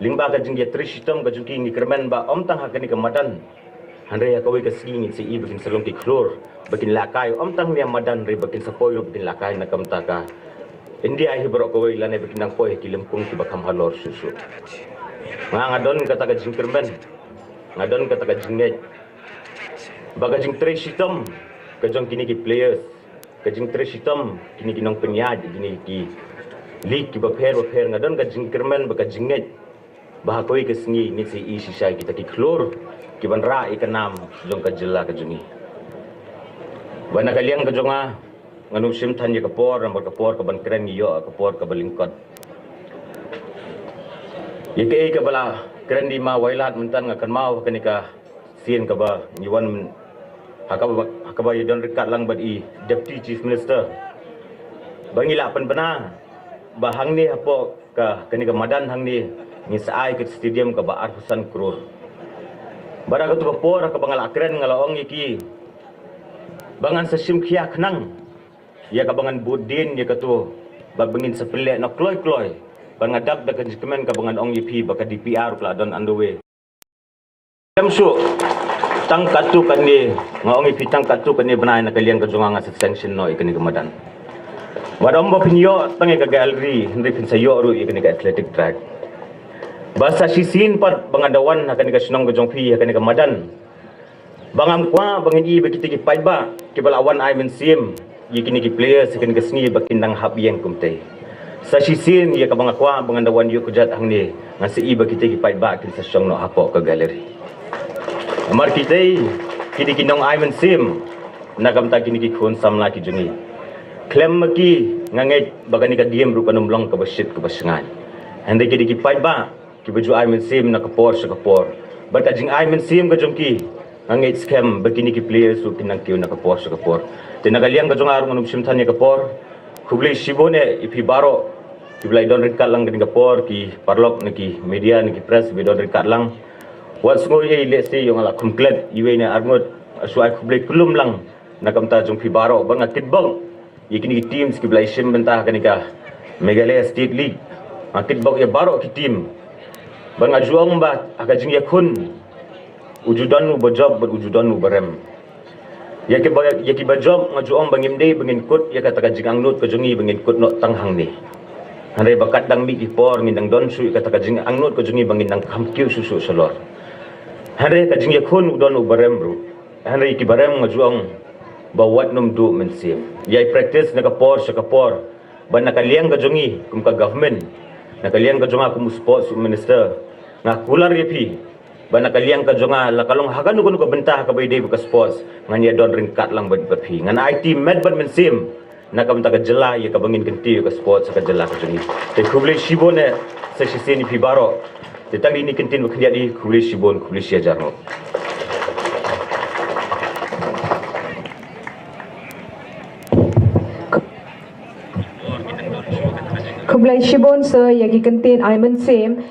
[SPEAKER 6] lingba kajing ye tresitam kajongki ni kermen ba om tang ha kani ka madan handre ya kawai ka singi si i bikin salong ki klor bakin lakai om tang ni madan re bakin sapoy bakin lakai na kamta ka India hi borok kawai lane bakin nang poy ki lempung ki bakam halor susu ngadon kata ka jingkermen ngadon kata ka jingnet baga jing tre sitom ka jong kini ki players ka jing tre sitom kini ki nong penyaj kini ki league ki baper ngadon ka jingkermen baga jingnet bah kawai ka singi ni si i sisai kita ki klor ki banra ikanam jong ka jela ka jungi Bana kaliang ka jonga nganu sim than ye kapor rambar kapor ka ban kren yo kapor ka balingkot. Ye ke ka bala kren di ma wailat mentan ngakan mau kanika sien ka ba niwan hakaba ye don rekat lang bad i deputy chief minister. Bangila pan bana bahang ni apo ka kanika madan hang ni ngisai ke stadium ka ba arhusan krore. Bara ka tu kapor ka bangala kren ngalaong iki bangan sesim kia kenang ya kabangan budin ya katu babengin sepelek nak kloy bangadap da kemen kabangan ong yipi baka DPR pula don underway kamsu tang katu kan ni ngong yipi tang katu kan ni benai nak kalian kejungang sanction noi kan ni kemadan wadom ba pinyo tang ka gallery hindi pin sayo ru ya kan ka athletic track basa sisin pat bangadawan akan ka sinong kejong pi akan ka madan bangam kwa bangin i bekiti ki paiba ki balawan I men sim yikini ki players kan kesni bakindang habiyeng kumte sa sisin ya ka banga kwa bangandawan yu kujat hang ni ngasi i bekiti ki paiba ki sa syong no hapo ka gallery amar kitei kidi kinong I men sim nagam ta kini ki khon samla ki jungi klem maki ngangai bagani ka diem ru panumlong ka basit ka basengan hande kidi ki paiba ki baju I men sim na kapor sa kapor bata jing I men sim ka jungki angit scam begini ki players su kinang kiu nak kapor sa kapor tinagaliang ka jong arung anum simthan ni kapor khubli shibone ipi baro ki blai don rekat lang gani kapor ki parlok ni ki media ni ki press be don rekat lang what's ngo ye let's say yung ala kumklet iwe ni arngot su ai khubli kulum lang nakamta jong pi baro bang akitbong yikini ki teams ki blai sim bentah kani ka Meghalaya State League akitbong ya baro ki team bang ajuang ba akajing yakun ujudan nu berjob berujudan nu berem ya ki berjob ngajuang bangimde bangin kut ya kata kajing angnut kejungi bangin kut no tanghang ni handai bakat dang mi ipor ngindang don su kata kajing angnut kejungi bangin dang kamkiu susu selor handai kajing yakun udon nu berem bro handai ki berem ngajuang bawat num du mensim ya practice na kapor sa kapor ban nakaliang kejungi kum ka government nakaliang kejunga kum sports minister ngakular yepi bana kaliang ka jonga la kalong hagan ko bentah ka bayde ka sports nganya don ringkat lang bad bapi ngan IT med bad mensim nakam ta ka jela ya ka bangin kenti ka sports ka jela ka jongi te khubli shibone sa shiseni pi baro te tang ini kentin ko khia di khubli shibon khubli sia jarno
[SPEAKER 2] Khubli shibon sir yagi kentin aiman sim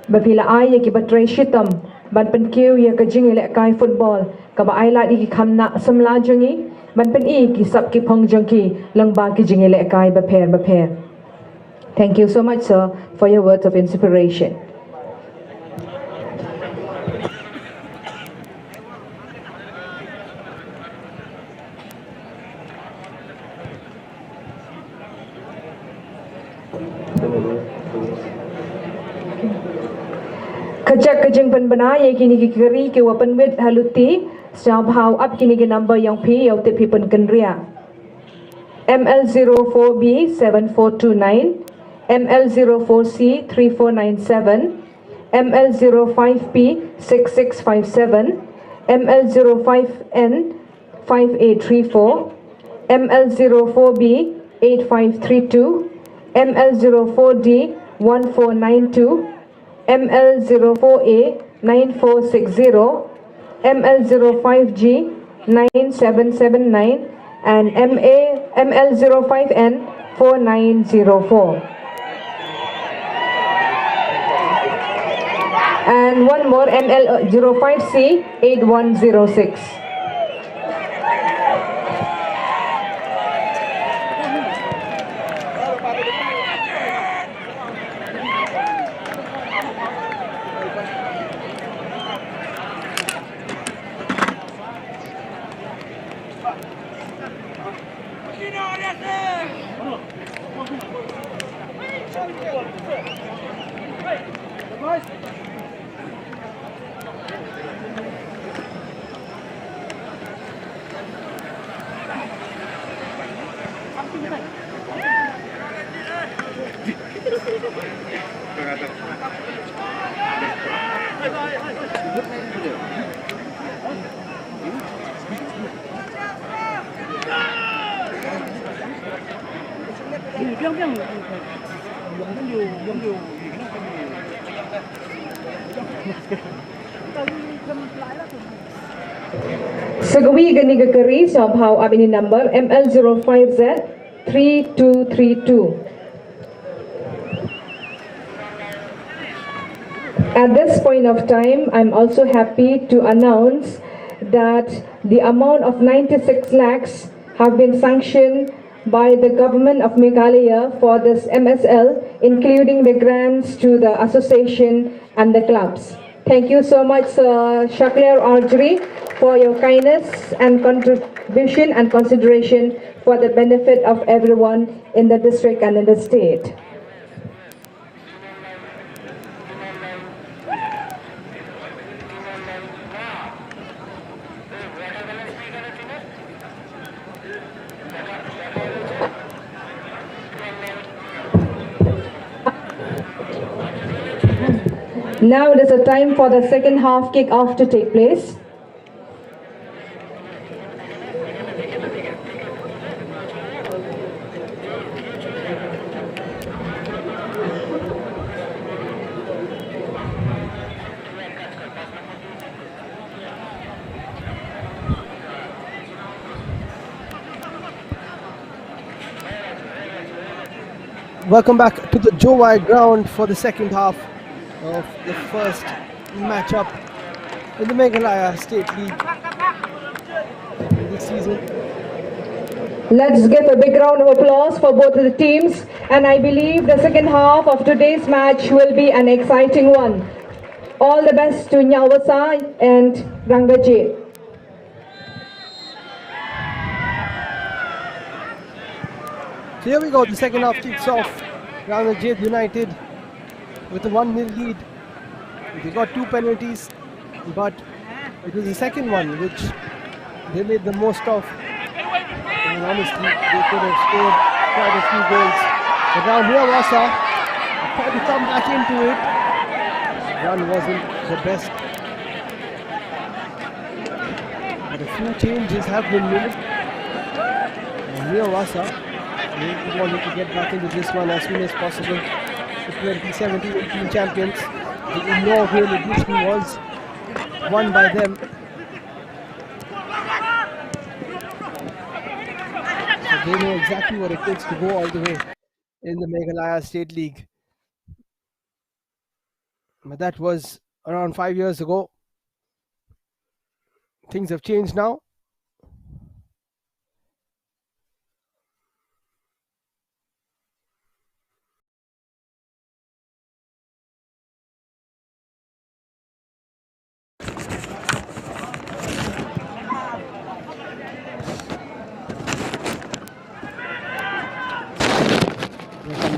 [SPEAKER 2] bapila ai yagi batray shitam ban pen kiu ya ka jing le kai football ka ba ai la di ki khamna samla jungi ban pen i ki sab ki phong jungki lang ba ki jing le kai ba pher thank you so much sir for your words of inspiration Kajak kajeng penbena ye kini ki keri ke wapen wit haluti sab how up kini ki number yang pi yau te pi pen kendria ML04B 7429 ML04C 3497 ML05P 6657 ML05N 5834 ML04B 8532 ML04D 1492 ML04A 9460, ML05G 9779 and ML05N 4904. And one more ML05C 8106. Sagawi Ganiga Kari Sabhaw Abini number ML05Z 3232. At this point of time, I'm also happy to announce that the amount of 96 lakhs have been sanctioned by the government of Meghalaya for this MSL, including the grants to the association and the clubs. Thank you so much, Shakler Arjuri, for your kindness and contribution and consideration for the benefit of everyone in the district and in the state. Now it is a time for the second half kick-off to take place.
[SPEAKER 4] Welcome back to the Jowai ground for the second half of the first matchup in the Meghalaya State League this season.
[SPEAKER 2] Let's give a big round of applause for both of the teams, and I believe the second half of today's match will be an exciting one. All the best to Niaw Wasa and Rangdajied.
[SPEAKER 4] So here we go, the second half kicks off. Rangdajied United with a 1-0 lead. They got 2 penalties, but it was the second one which they made the most of. And honestly, they could have scored quite a few goals. But now Niaw Wasa tried to come back into it. Run wasn't the best. But a few changes have been made. And Niaw Wasa wanted to get back into this one as soon as possible. The 2017-18 champions. The inaugural edition was won by them. So they know exactly what it takes to go all the way in the Meghalaya State League. But that was around 5 years ago. Things have changed now.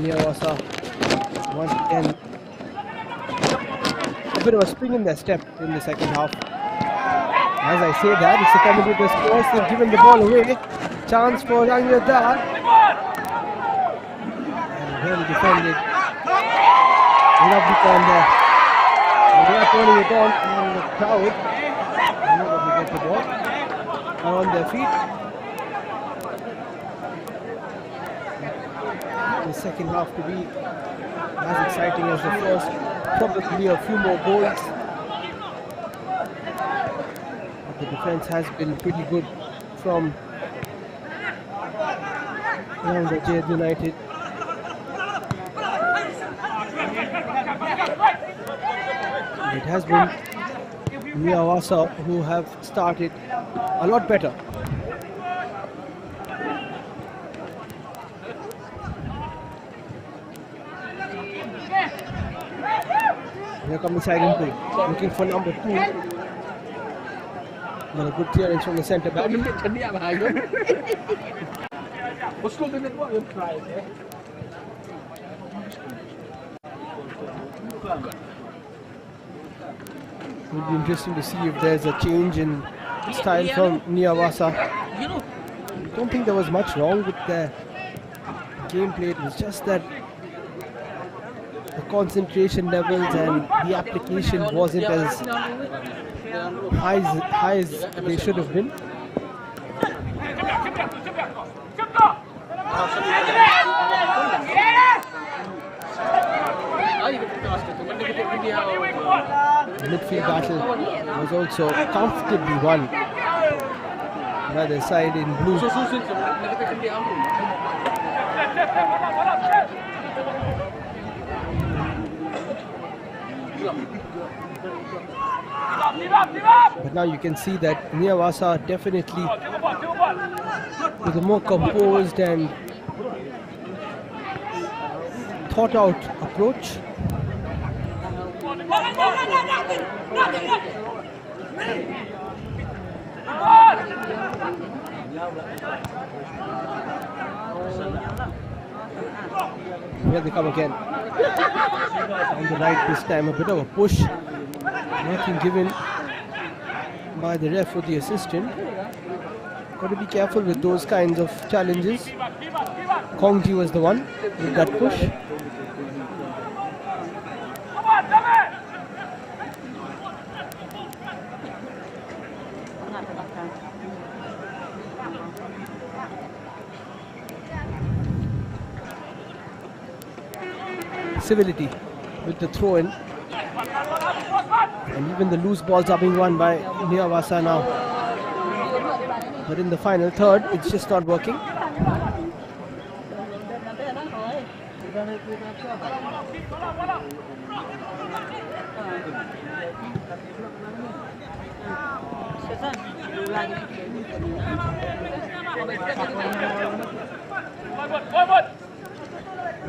[SPEAKER 4] Niaw Wasa once again a bit of a spring in their step in the second half. As I say that, it's the commentator's course. They've given the ball away. Chance for Rangdajied. And well defended. Lovely corner. And they are turning it on, and the crowd nobody get the ball are on their feet. The second half to be as exciting as the first, probably a few more goals. But the defense has been pretty good from Rangdajied United. It has been Niaw Wasa who have started a lot better. Here comes the silent play, looking for number 2. But a good clearance from the centre back. It would be interesting to see if there's a change in style from Niaw Wasa. I don't think there was much wrong with their gameplay. It was just that the concentration levels and the application wasn't as high as they should have been. The midfield battle was also comfortably won by the side in blue. But now you can see that Niaw Wasa definitely with a more composed and thought out approach. Here they come again. On the right this time, a bit of a push. Nothing given by the ref or the assistant. Got to be careful with those kinds of challenges. Kongji was the one with that push. Civility with the throw in, and even the loose balls are being won by Niaw Wasa now. But in the final third, it's just not working.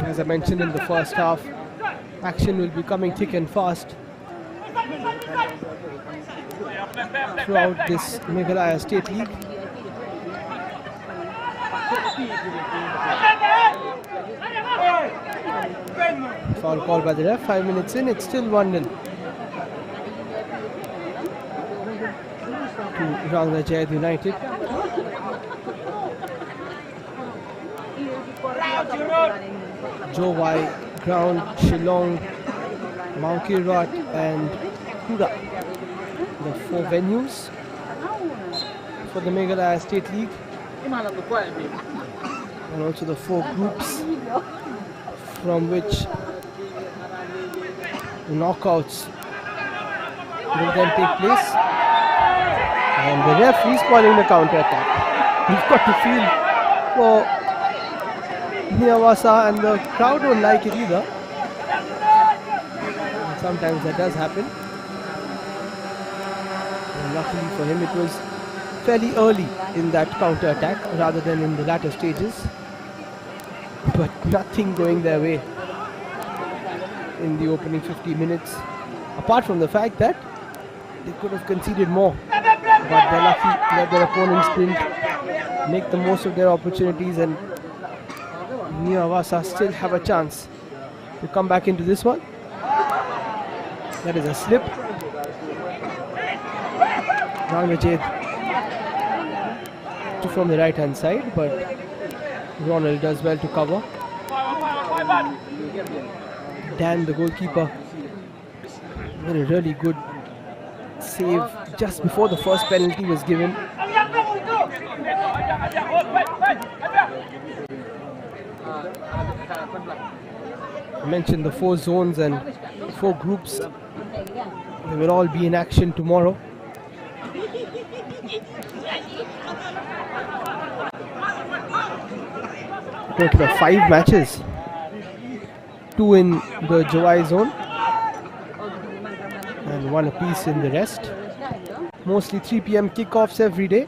[SPEAKER 4] As I mentioned in the first half, action will be coming thick and fast throughout this Meghalaya State League. Foul call by the ref. 5 minutes in, it's still 1-0 to Rangdajied United. Jowai, Ground, Shillong, Mangkirot and Kura, the 4 venues for the Meghalaya State League, and also the 4 groups from which the knockouts will then take place. And the referee is spoiling the counter attack. You've got to feel for Niaw Wasa, and the crowd don't like it either. And sometimes that does happen. And luckily for him, it was fairly early in that counter attack rather than in the latter stages. But nothing going their way in the opening 50 minutes, apart from the fact that they could have conceded more. But they're lucky that their opponents didn't make the most of their opportunities, and Niaw Wasa still have a chance to come back into this one. That is a slip. Rangdajied from the right hand side, but Ronald does well to cover. Dan, the goalkeeper, did a really good save just before the first penalty was given. I mentioned the 4 zones and 4 groups. They will all be in action tomorrow. Total of 5 matches. 2 in the Jowai zone and 1 apiece in the rest. Mostly 3 PM kickoffs every day.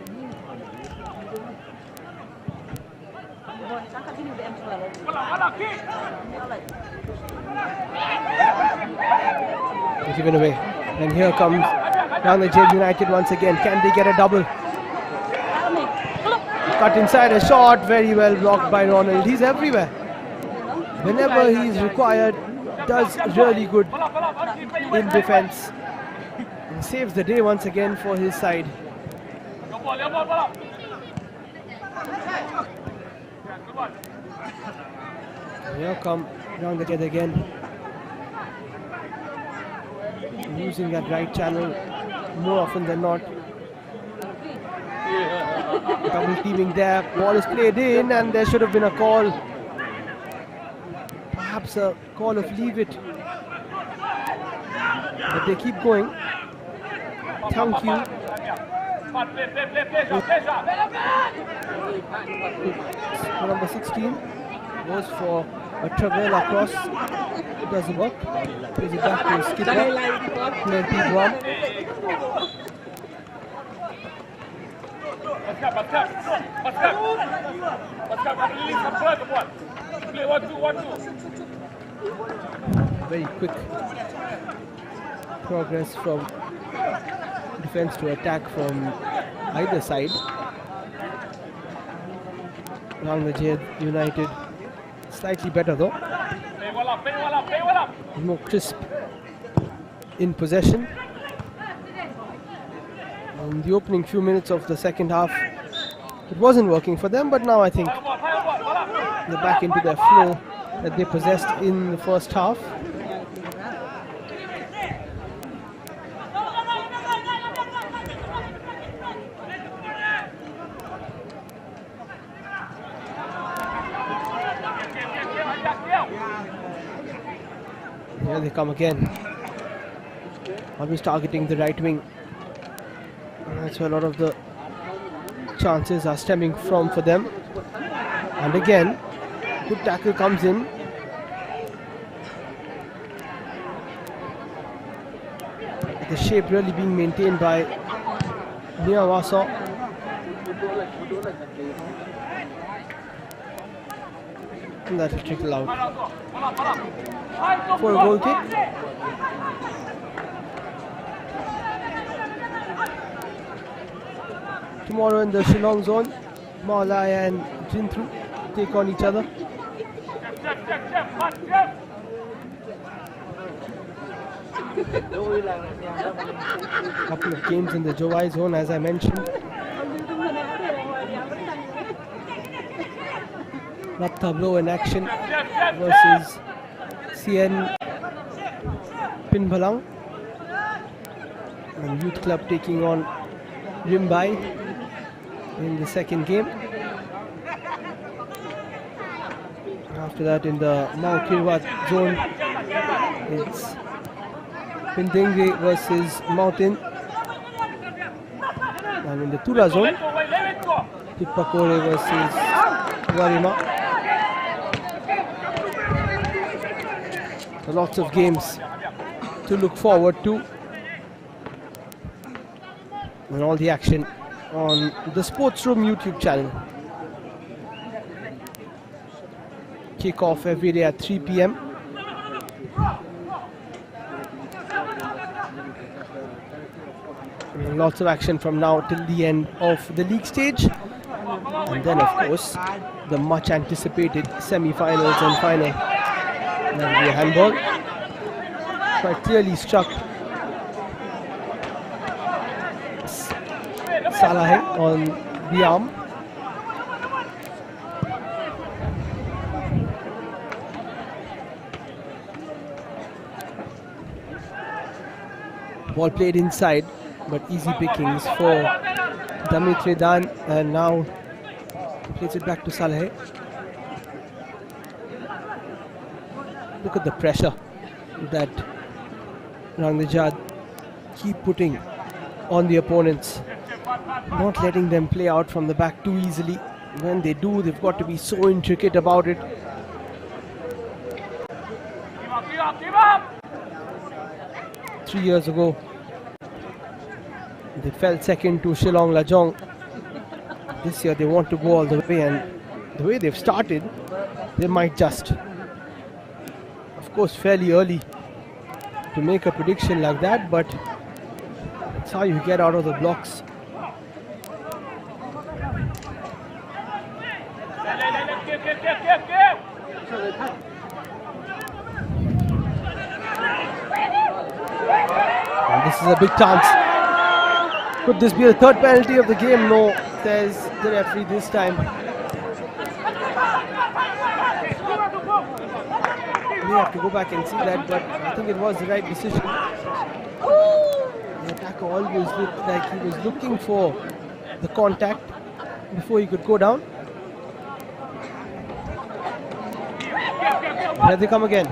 [SPEAKER 4] Given away, and here comes Rangdajied United once again. Can they get a double? Cut inside, a shot, very well blocked by Ronald. He's everywhere. Whenever he's required, does really good in defense. And saves the day once again for his side. Here come Rangdajied again. Using that right channel more often than not. Double teaming there. Ball is played in, and there should have been a call. Perhaps a call of leave it But they keep going. Thank you. Number 16 goes for a travel across. It doesn't work. Plays it back to skipper. Plenty Guam. Very quick progress from defense to attack from either side. Rangdajied United slightly better though. More crisp in possession. In the opening few minutes of the second half, it wasn't working for them, but now I think they're back into their flow that they possessed in the first half. Here they come again. Always targeting the right wing. And that's where a lot of the chances are stemming from for them. And again, good tackle comes in. The shape really being maintained by Niaw Wasa. And that will trickle out for a goal kick. Tomorrow in the Shillong zone, Meghalaya and Jintru take on each other. Couple of games in the Jowai zone, as I mentioned. Rap Tableau in action versus CN Pinbalang. And Youth Club taking on Rimbai in the second game. After that, in the Mau Kirwat zone, it's Pindengre versus Mountain. And in the Tura zone, Tipakore versus Warima. So lots of games to look forward to. And all the action on the Sports Room YouTube channel. Kick off every day at 3 p.m. And lots of action from now till the end of the league stage. And then, of course, the much anticipated semi-finals and final. That will be a handball. Quite clearly struck Salahe on the arm. Ball played inside, but easy pickings for Damit Redan, and now plays it back to Salahe. Look at the pressure that Rangdajied keep putting on the opponents. Not letting them play out from the back too easily. When they do, they've got to be so intricate about it. Three years ago, they fell second to Shillong Lajong. This year they want to go all the way, and the way they've started, they might just. Of course, fairly early to make a prediction like that, but that's how you get out of the blocks. And this is a big chance. Could this be the third penalty of the game? No, says the referee this time. We have to go back and see that, but I think it was the right decision. The attacker always looked like he was looking for the contact before he could go down. Here they come again.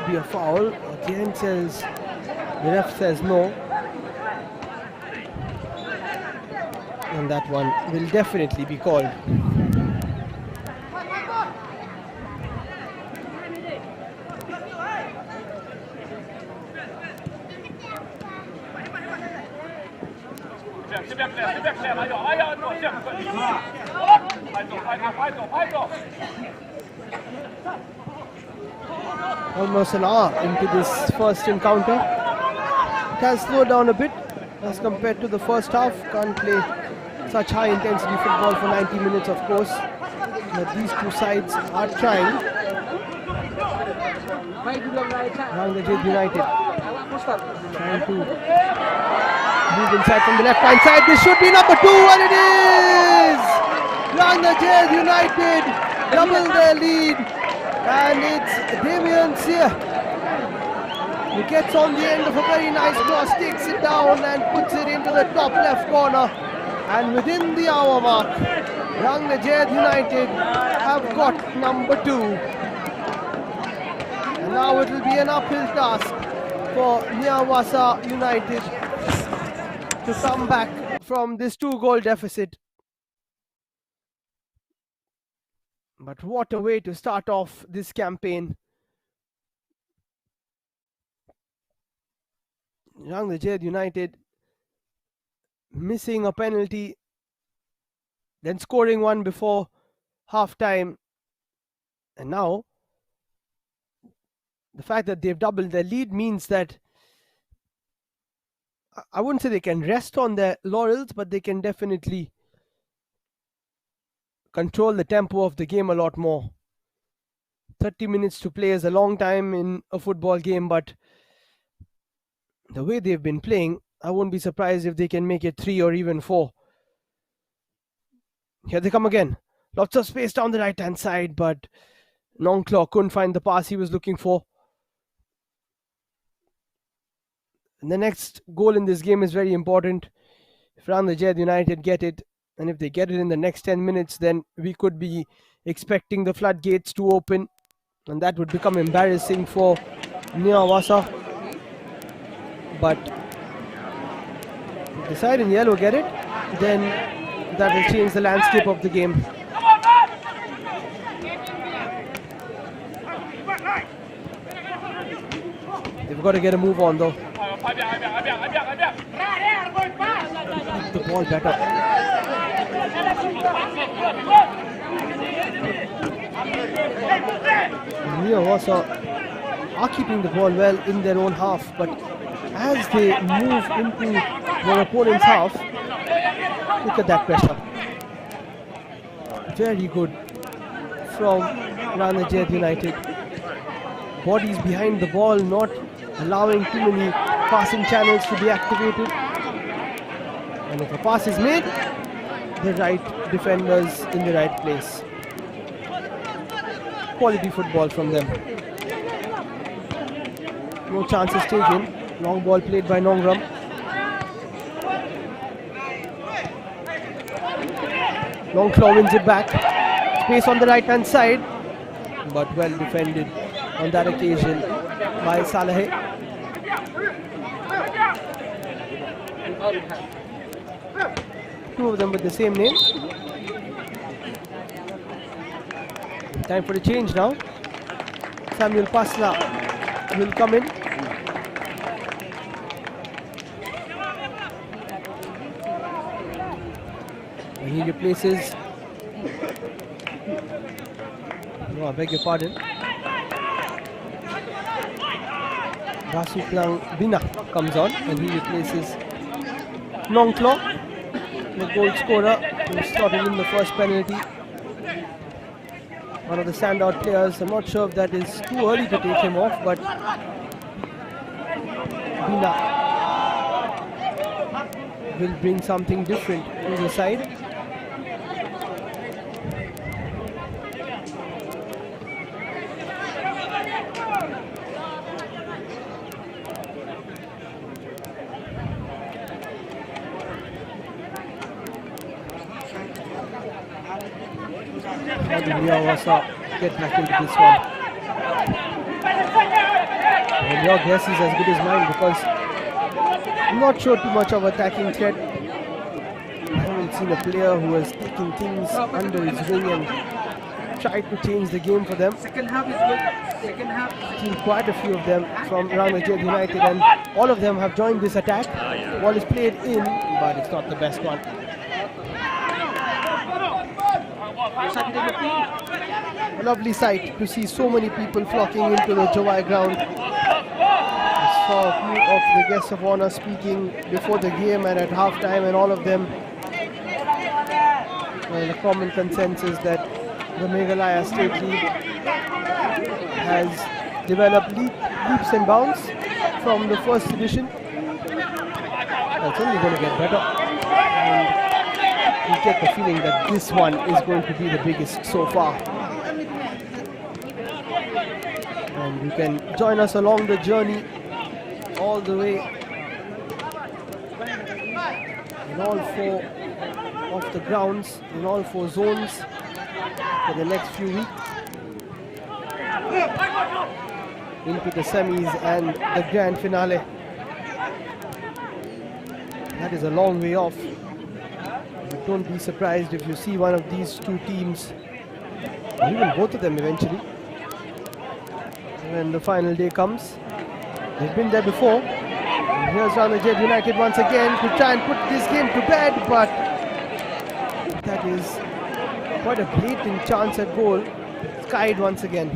[SPEAKER 4] could be a foul. Again says, the ref says no. And that one will definitely be called. Almost an hour into this first encounter. It has slowed down a bit as compared to the first half. Can't play such high intensity football for 90 minutes, of course. But these two sides are trying. Rangdajied United trying to move inside from the left hand side. This should be number 2, and it is! Rangdajied United double their lead, and it's Damien Sear who gets on the end of a very nice cross, takes it down and puts it into the top left corner. And within the hour mark, Rangdajied United have got number 2. And now it will be an uphill task for Niaw Wasa United to come back from this 2-goal deficit. But what a way to start off this campaign. Rangdajied United missing a penalty, then scoring one before half time, and now the fact that they've doubled their lead means that I wouldn't say they can rest on their laurels, but they can definitely control the tempo of the game a lot more. 30 minutes to play is a long time in a football game, but the way they've been playing, I won't be surprised if they can make it 3 or even 4. Here they come again. Lots of space down the right hand side, but Nongklaw couldn't find the pass he was looking for. And the next goal in this game is very important. If Rangdajied United get it, and if they get it in the next 10 minutes, then we could be expecting the floodgates to open, and that would become embarrassing for Niaw Wasa. But if the side in yellow get it, then that will change the landscape of the game. They've got to get a move on though. Keep the ball better. Niaw Wasa are keeping the ball well in their own half, but as they move into their opponent's half, look at that pressure. Very good from Rangdajied United. Bodies behind the ball, not allowing too many passing channels to be activated. And if a pass is made, the right defenders in the right place. Quality football from them. No chances taken. Long ball played by Nongram. Nongklaw wins it back. Space on the right hand side, but well defended on that occasion by Saleh. Two of them with the same name. Time for a change now. Samuel Pasla will come in. And he replaces, no, I beg your pardon, Rasuplang Bina comes on and he replaces Nongklaw, the goal scorer who slotted in the first penalty. One of the standout players. I'm not sure if that is too early to take him off, but Bina will bring something different to the side. How did Niaw Wasa get back into this one? And your guess is as good as mine because I'm not sure too much of attacking threat. I haven't seen a player who has taken things under his wing and tried to change the game for them.
[SPEAKER 3] Second half is good. Second half.
[SPEAKER 4] I've seen quite a few of them from Rangdajied United, and all of them have joined this attack. Ball is played in, but it's not the best one. A lovely sight to see so many people flocking into the Jowai ground. I saw a few of the guests of honor speaking before the game and at halftime, and all of them were in a common consensus that the Meghalaya State League has developed leaps and bounds from the first edition. It's only going to get better. And you get the feeling that this one is going to be the biggest so far. And you can join us along the journey all the way in all 4 of the grounds, in all 4 zones for the next few weeks into the semis and the grand finale. That is a long way off. But don't be surprised if you see one of these 2 teams, or even both of them eventually, when the final day comes. They've been there before. And here's Rangdajied United once again to try and put this game to bed, but that is quite a blatant chance at goal. Skied once again.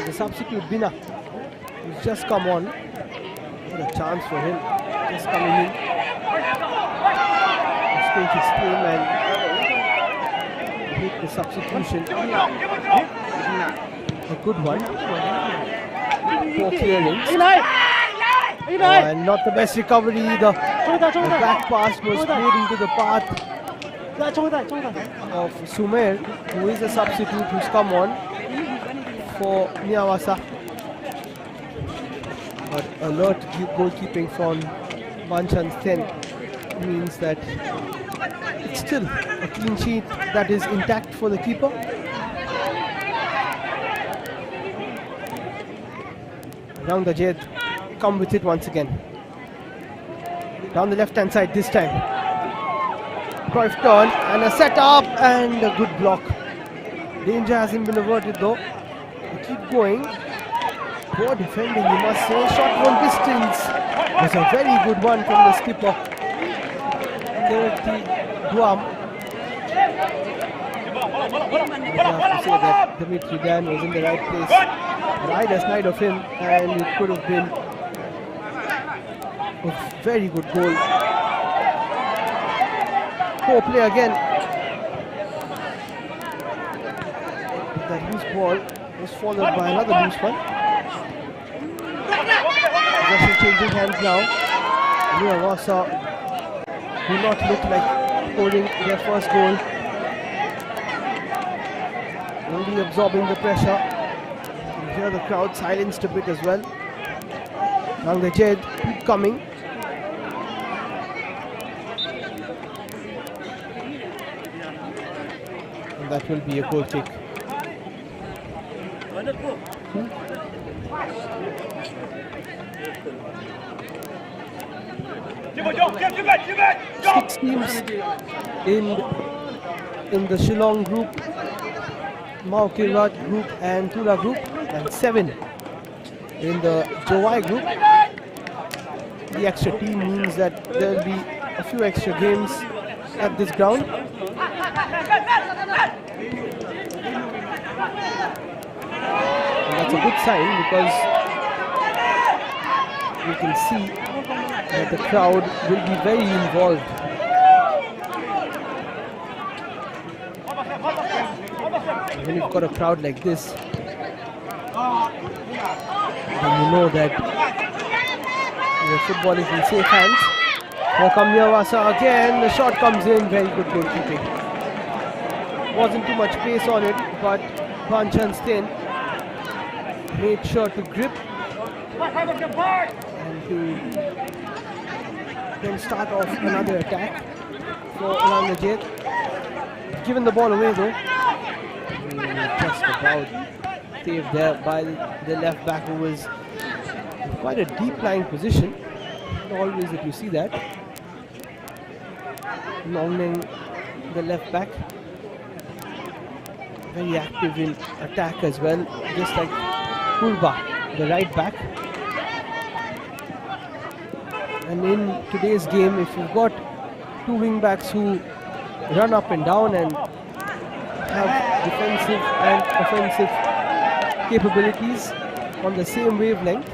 [SPEAKER 4] The substitute Bina, who's just come on. What a chance for him, just coming in. He's going to stream and make the substitution. A good one. Poor clearance. And not the best recovery either. The back pass was played into the path of Sumer, who is a substitute who's come on for Niaw Wasa. But alert goalkeeping from Banchan Sen means that it's still a clean sheet that is intact for the keeper. Rangdajied come with it once again. Down the left hand side this time. Cruyff turn and a set up and a good block. Danger hasn't been averted though. They keep going. Poor defending, you must say. Shot from distance. It was a very good one from the skipper. Guam. I have to say that Dimitri Dan was in the right place, right aside of him, and it could have been a very good goal. Poor play again. That loose ball was followed by another loose one. Possession changing hands now. Niaw Wasa do not look like scoring their first goal. Only absorbing the pressure. You hear the crowd silenced a bit as well. Rangdajied keep coming. And that will be a goal kick. 6 teams in the Shillong group, Mau Kirat group and Tula group, and 7 in the Jowai group. The extra team means that there will be a few extra games at this ground. And that's a good sign because you can see that the crowd will be very involved. And when you've got a crowd like this, then you know that the football is in safe hands. Here comes Niaw Wasa again. The shot comes in. Very good goalkeeping. Wasn't too much pace on it, but Banchan Sen made sure to grip and to then start off another attack for Rangdajied. Given the ball away though, just about save there by the left back, who was in quite a deep lying position. Not always that you see that. Nong, the left back, very active in attack as well, just like Kulba, the right back. And in today's game, if you've got two wing backs who run up and down and have defensive and offensive capabilities on the same wavelength,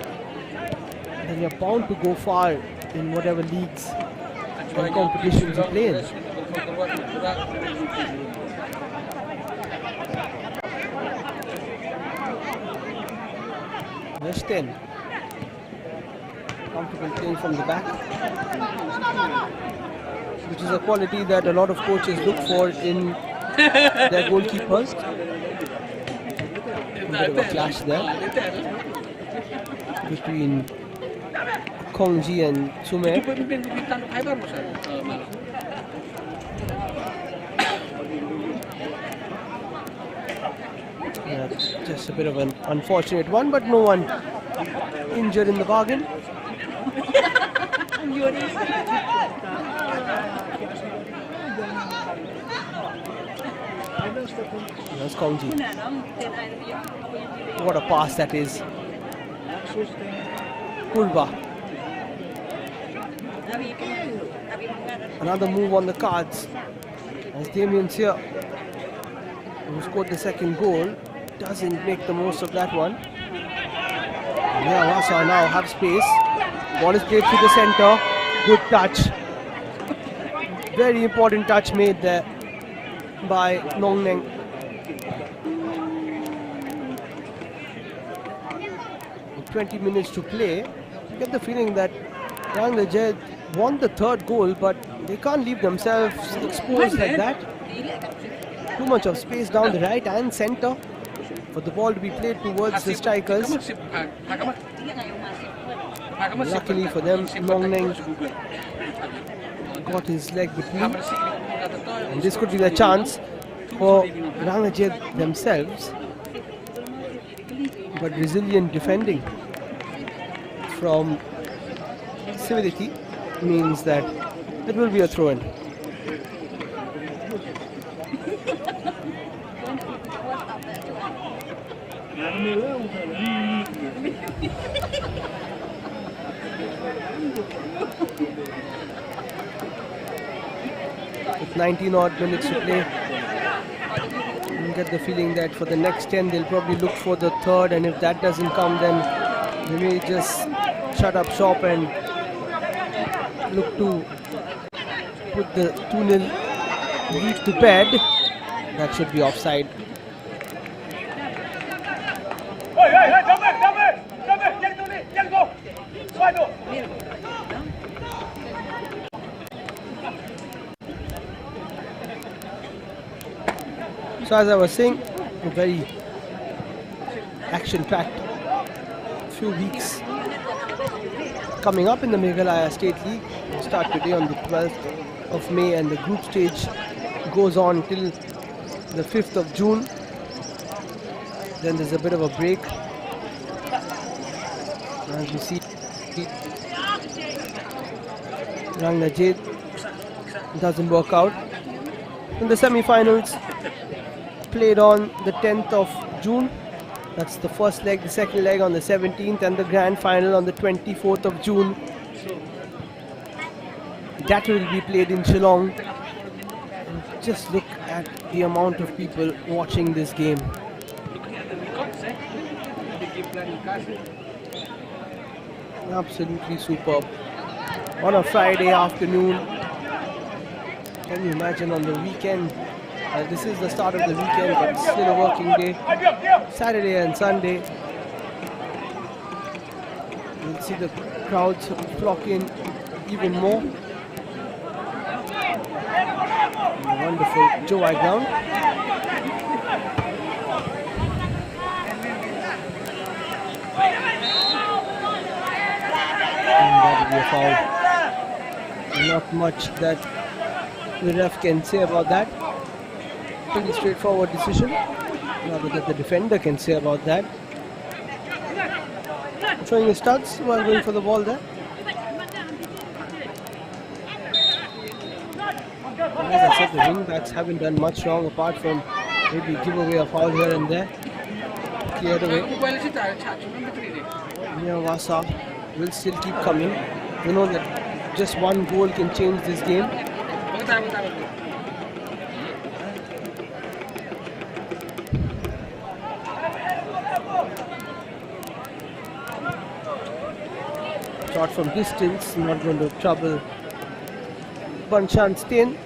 [SPEAKER 4] then you're bound to go far in whatever leagues and competitions you play in. Verse 10. Comfortable playing from the back, which is a quality that a lot of coaches look for in their goalkeepers. A bit of a clash there between Kongji and Sumer. Yeah, just a bit of an unfortunate one, but no one injured in the bargain. That's Kongji. What a pass that is. Kulba. Another move on the cards as Damien Sear, who scored the second goal, doesn't make the most of that one. Niaw Wasa now have space. Ball is played through the centre. Good touch. Very important touch made there by Nong Neng. With 20 minutes to play, you get the feeling that Rangdajied won the third goal, but they can't leave themselves exposed like that. Too much of space down the right and centre for the ball to be played towards the strikers. Luckily for them, Nong Neng got his leg between, and this could be the chance for Rangdajied themselves. But resilient defending from Civility means that it will be a throw-in. With 19 odd minutes to play, you get the feeling that for the next 10 they'll probably look for the third, and if that doesn't come, then they may just shut up shop and look to put the 2-0 lead to bed. That should be offside. So as I was saying, a very action-packed few weeks coming up in the Meghalaya State League. We'll start today on the 12th of May, and the group stage goes on till the 5th of June. Then there's a bit of a break. As you see, Rangdajied doesn't work out. In the semi-finals, played on the 10th of June. That's the first leg. The second leg on the 17th, and the grand final on the 24th of June. That will be played in Shillong. And just look at the amount of people watching this game. Absolutely superb. On a Friday afternoon. Can you imagine on the weekend? This is the start of the weekend, but still a working day. Saturday and Sunday. You'll see the crowds flock in even more. Wonderful Jowai ground. And that will be a foul. Not much that the ref can say about that. Pretty straightforward decision. Rather that the defender can say about that. Showing his studs while going for the ball there. And as I said, the wing backs haven't done much wrong apart from maybe give away a foul here and there. Cleared away. Niaw Wasa will still keep coming. You know that just one goal can change this game. Shot from distance, not going to trouble Banshan Steen.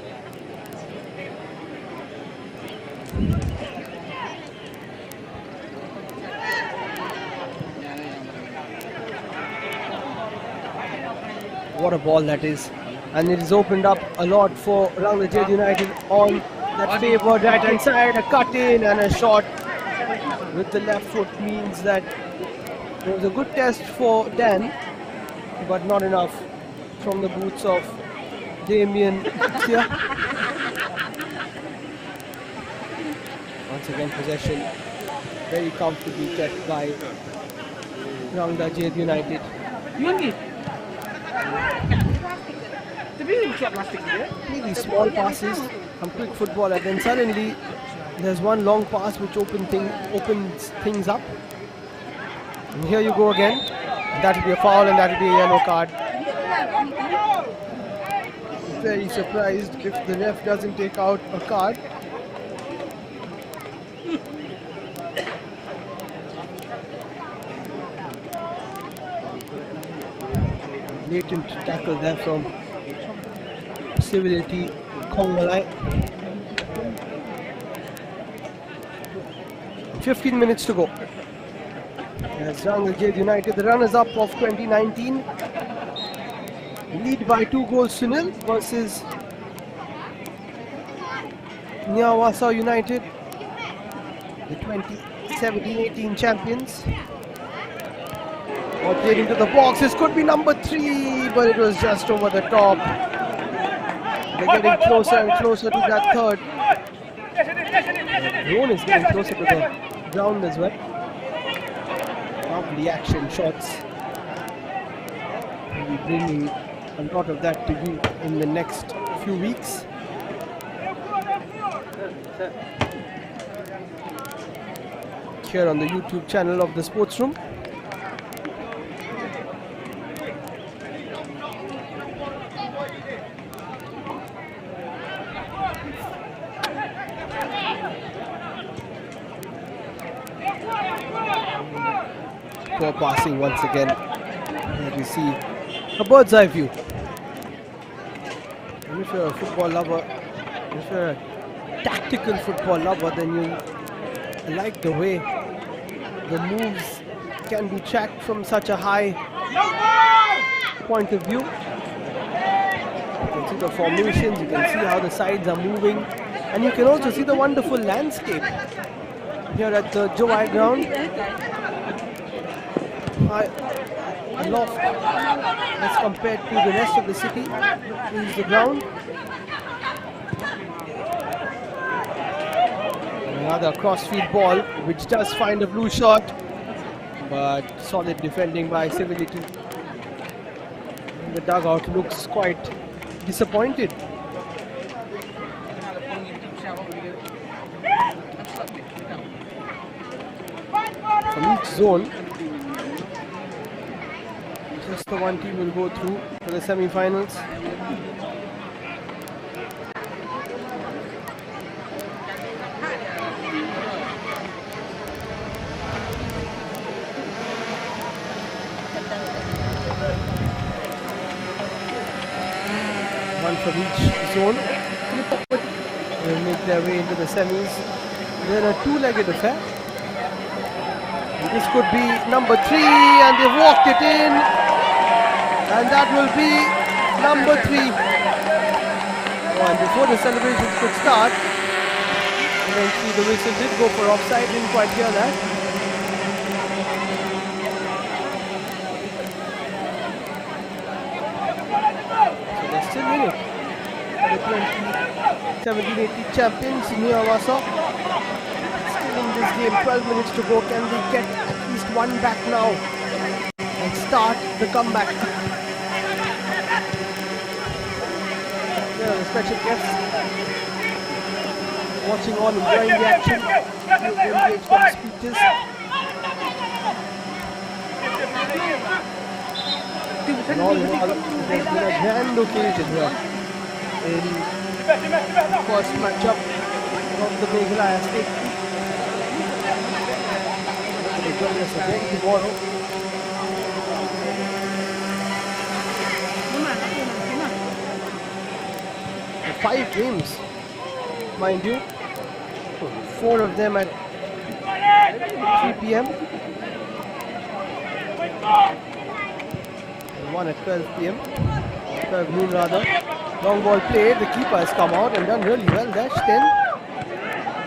[SPEAKER 4] What a ball that is, and it is opened up a lot for Rangdajied United on that favoured right hand side. A cut in and a shot with the left foot means that it was a good test for Dan, but not enough from the boots of Damien here. Once again possession very comfortably kept by Rangdajied United. Really small passes, some quick football, and then suddenly there's one long pass which opens things up. And here you go again. That will be a foul and that will be a yellow card. Very surprised if the ref doesn't take out a card. Blatant tackle there from Civility Kongalai. 15 minutes to go. As Rangdajied United, the runners-up of 2019, lead by 2 goals to nil versus Niaw Wasa United, the 2017-18 champions. Or played into the box. This could be number 3, but it was just over the top. They're getting closer and closer to that third. Drone is getting closer to the ground as well. Lovely action shots. We'll be bringing a lot of that to you in the next few weeks. Here on the YouTube channel of the Sports Room. Poor passing once again. Here we see a bird's eye view. And if you're a football lover, if you're a tactical football lover, then you like the way the moves can be tracked from such a high point of view. You can see the formations, you can see how the sides are moving, and you can also see the wonderful landscape here at the Jowai ground. Aloft as compared to the rest of the city is the ground. Another crossfield ball which does find a blue shot, but solid defending by Civility. The dugout looks quite disappointed. From each zone, just the one team will go through for the semi-finals. One from each zone will make their way into the semis. They're a two-legged affair. And this could be number 3, and they've walked it in. And that will be number 3. And before the celebrations could start, eventually the whistle did go for offside. Didn't quite hear that. So they're still in it. the 2017-18 champions, Niaw Wasa. Still in this game, 12 minutes to go. Can they get at least one back now and start the comeback? There are the special guests watching on, enjoying the action. Engaged on speeches. And all in all, there's been a grand occasion here in the first matchup of the Meghalaya State League. They join us again tomorrow. 5 games, mind you. 4 of them at 3 p.m. and 1 at 12 p.m. 12 noon rather. Long ball played, the keeper has come out and done really well. Dash 10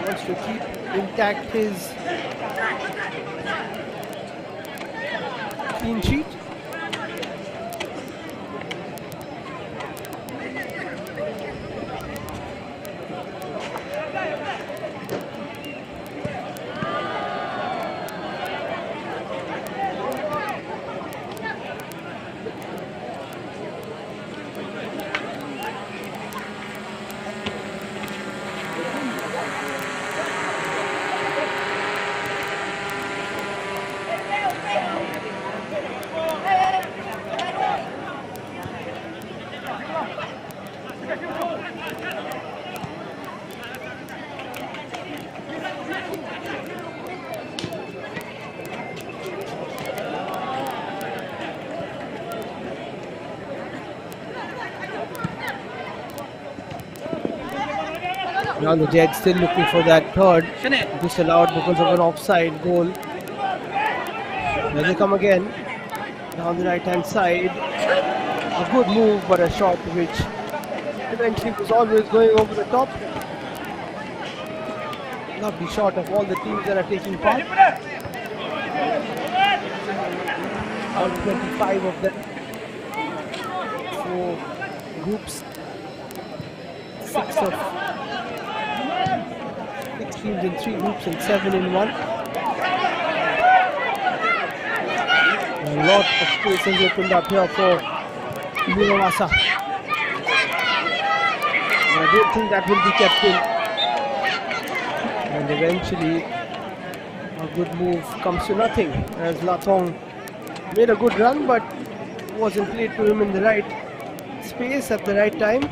[SPEAKER 4] wants to keep intact his clean sheet. Rangdajied still looking for that third, disallowed because of an offside goal. Here they come again, down the right hand side. A good move, but a shot which eventually was always going over the top. Lovely shot of all the teams that are taking part. All 25 of them. 4 groups. 6 teams in 3 groups and 7 in 1. A lot of space has opened up here for Niaw Wasa. I don't think that will be kept in. And eventually a good move comes to nothing as Latong made a good run but wasn't played to him in the right space at the right time.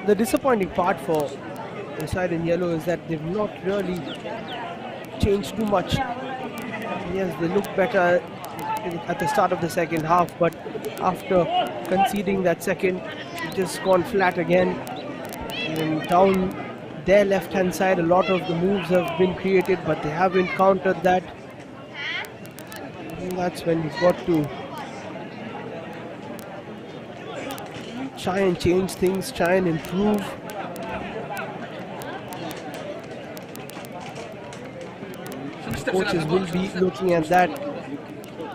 [SPEAKER 4] The disappointing part for the side in yellow is that they've not really changed too much. Yes, they look better at the start of the second half, but after conceding that second, they've just gone flat again. And down their left hand side, a lot of the moves have been created, but they haven't countered that. And that's when you've got to try and change things, try and improve. Coaches will be looking at that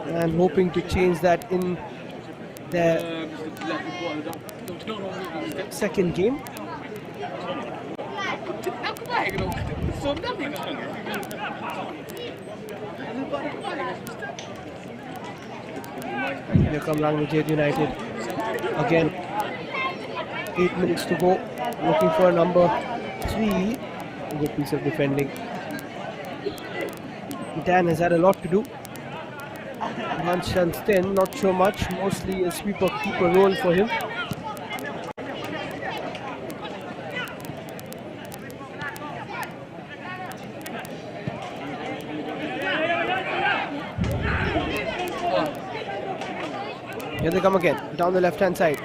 [SPEAKER 4] and hoping to change that in their second game. Here come Rangdajied United again. 8 minutes to go, looking for number 3. Good piece of defending. Dan has had a lot to do. Manchans 10, not so much, mostly a sweeper keeper role for him. Here they come again, down the left hand side.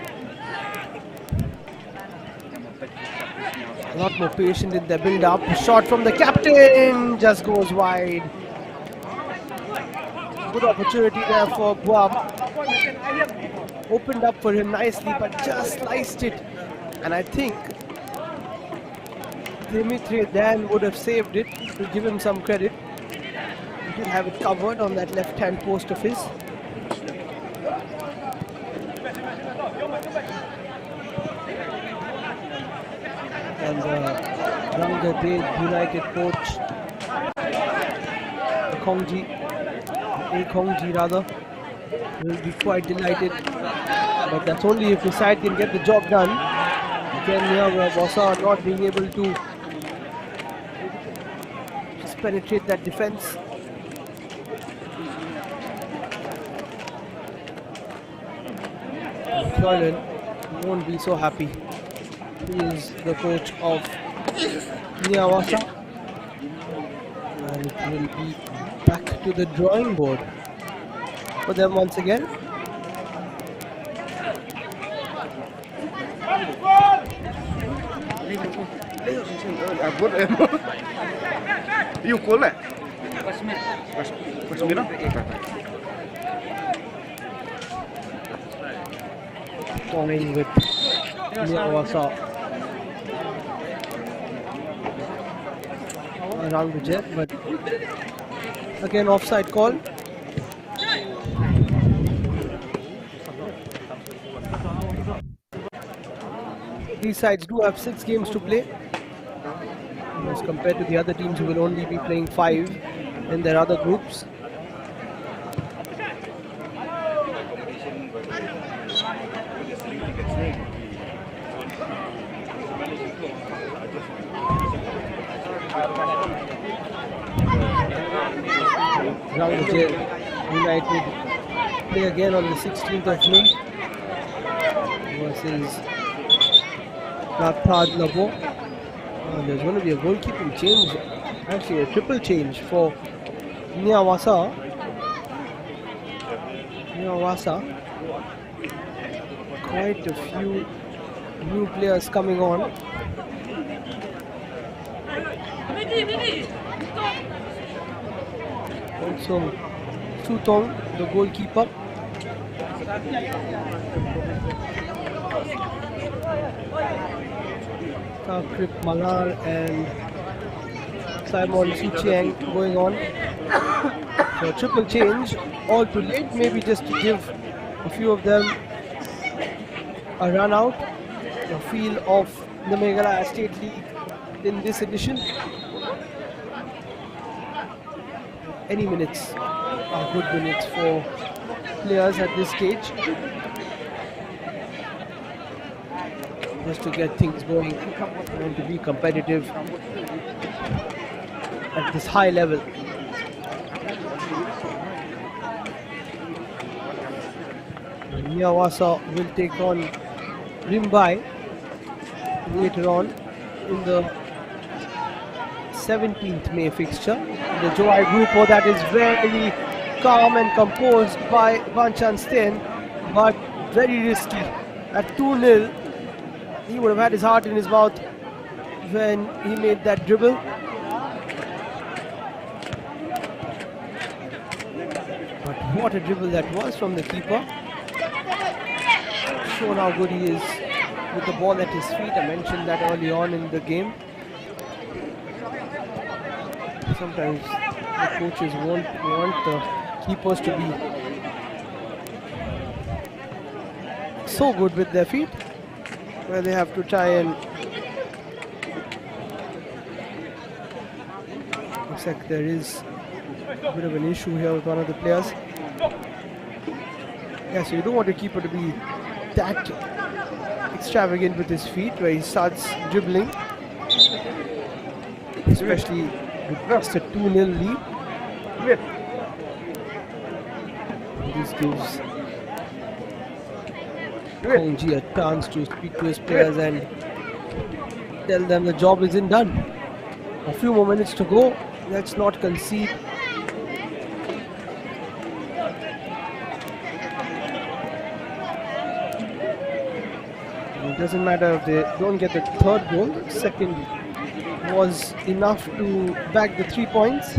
[SPEAKER 4] A lot more patient in their build up. Shot from the captain just goes wide. Good opportunity there for Guam. Opened up for him nicely, but just sliced it. And I think Dimitri Dan would have saved it, to give him some credit. He did have it covered on that left-hand post of his. And Rangdajied United coach Kongji rather, will be quite delighted. But that's only if the side can get the job done. Again, Niaw Wasa not being able to just penetrate that defense. Jordan won't be so happy. He is the coach of Niaw Wasa, and it will be back to the drawing board for them once again.
[SPEAKER 3] You call it?
[SPEAKER 4] Falling with Niaw Wasa. Rangdajied, but again offside call. These sides do have 6 games to play, as compared to the other teams who will only be playing 5 in their other groups. Rangdajied United play again on the 16th of May versus Nathad Labo. There's going to be a goalkeeping change, actually a triple change for Niaw Wasa. Niaw Wasa, quite a few new players coming on. Also, Sutong, the goalkeeper. Krip Malar and Simon Suchiang going on. So triple change, all too late, maybe just to give a few of them a run out, a feel of the Meghalaya State League in this edition. Any minutes are good minutes for players at this stage, just to get things going and to be competitive at this high level. Niaw Wasa will take on Rimbai later on in the 17th May fixture. The Jowai group, that is very calm and composed by Vanchan Sten, but very risky. At 2-0, he would have had his heart in his mouth when he made that dribble. But what a dribble that was from the keeper. Shown how good he is with the ball at his feet. I mentioned that early on in the game. Sometimes the coaches won't want the keepers to be so good with their feet, where they have to try and looks like there is a bit of an issue here with one of the players. Yeah, so you don't want a keeper to be that extravagant with his feet where he starts dribbling, especially with just a 2-0 lead. This gives Kongji a chance to speak to his players and tell them the job isn't done. A few more minutes to go. Let's not concede. It doesn't matter if they don't get the third goal. The second was enough to bag the 3 points.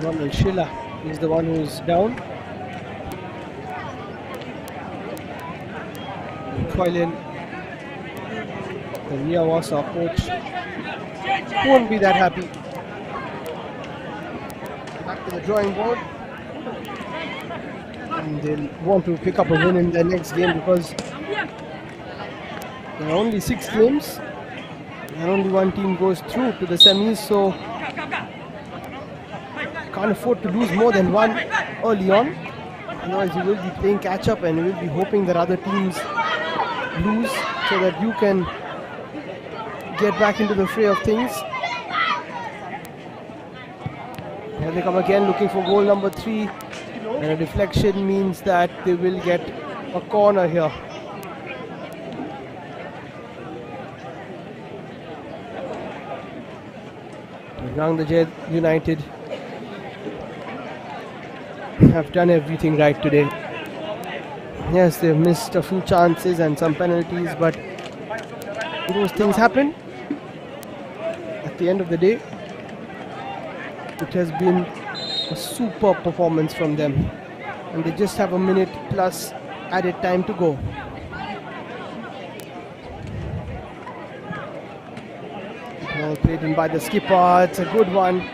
[SPEAKER 4] Ronald Shilla is the one who's down. Koilin The Niaw Wasa coach won't be that happy. Back to the drawing board. And they'll want to pick up a win in their next game because there are only 6 games and only one team goes through to the semis, so can't afford to lose more than one early on. Otherwise you will be playing catch up and you will be hoping that other teams lose so that you can get back into the fray of things. Here they come again, looking for goal number 3, and a deflection means that they will get a corner here. Rangdajied United have done everything right today. Yes, they've missed a few chances and some penalties, but those things happen. At the end of the day, it has been a super performance from them, and they just have a minute plus added time to go. Ball played in by the skipper. It's a good one.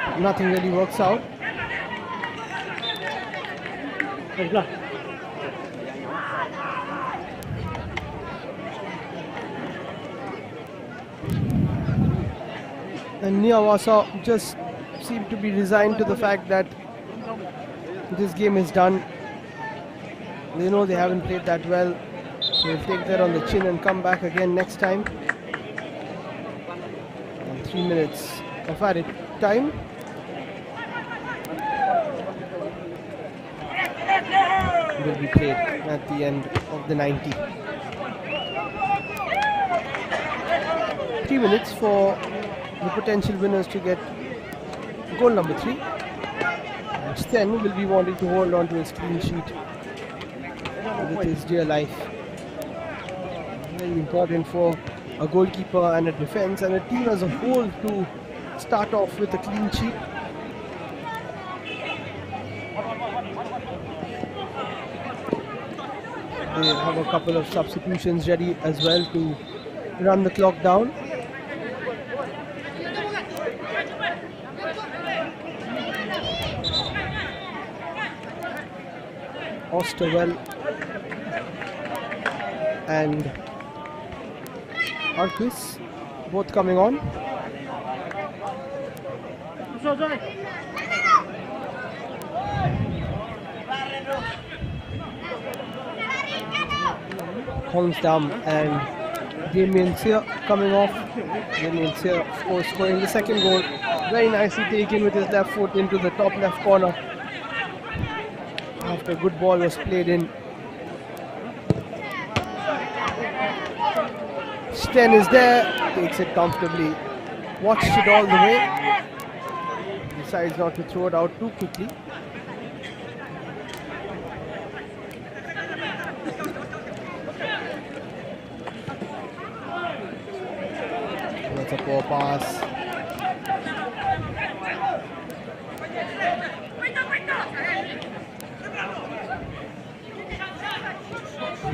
[SPEAKER 4] But nothing really works out. And Niaw Wasa just seem to be resigned to the fact that this game is done. They know they haven't played that well. They'll take that on the chin and come back again next time. And 3 minutes of added time. Will be played at the end of the 90. 3 minutes for the potential winners to get goal number 3. And Sten will be wanting to hold on to his clean sheet with his dear life. Very important for a goalkeeper and a defense and a team as a whole to start off with a clean sheet. They have a couple of substitutions ready as well to run the clock down. Osterwell and Arquis both coming on. Holmsdam and Damien Sear coming off. Damien Sear, of course, scoring the second goal. Very nicely taken with his left foot into the top left corner. After a good ball was played in. Sten is there, takes it comfortably, watched it all the way, decides not to throw it out too quickly. That's a poor pass.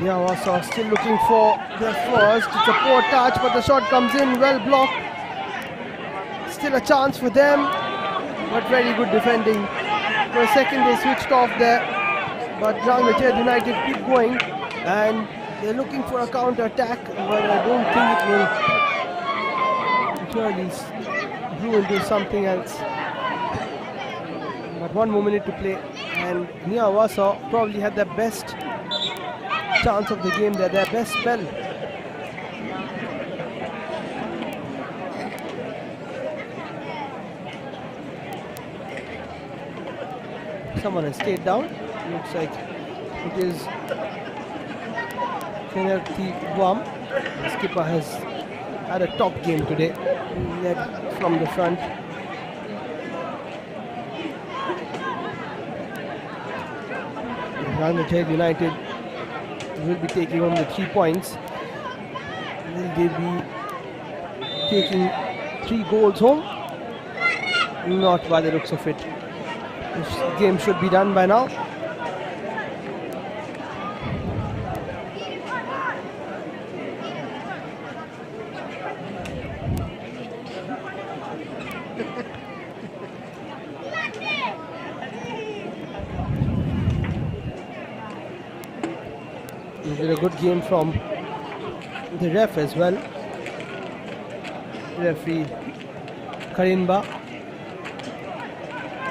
[SPEAKER 4] Niaw Wasa still looking for their first. It's a poor touch, but the shot comes in, well blocked. Still a chance for them, but very good defending. For a second they switched off there, but Rangdajied United keep going and they're looking for a counter attack, but I don't think it will really brew into something else. But 1 more minute to play, and Niaw Wasa probably had their best chance of the game there, their best spell. Someone has stayed down. Looks like it is Fenerti Guam. The skipper has had a top game today, led from the front. Rangdajied United will be taking home the 3 points. Will they be taking 3 goals home? Not by the looks of it. This game should be done by now. Did a good game from the ref as well. Referee Karinba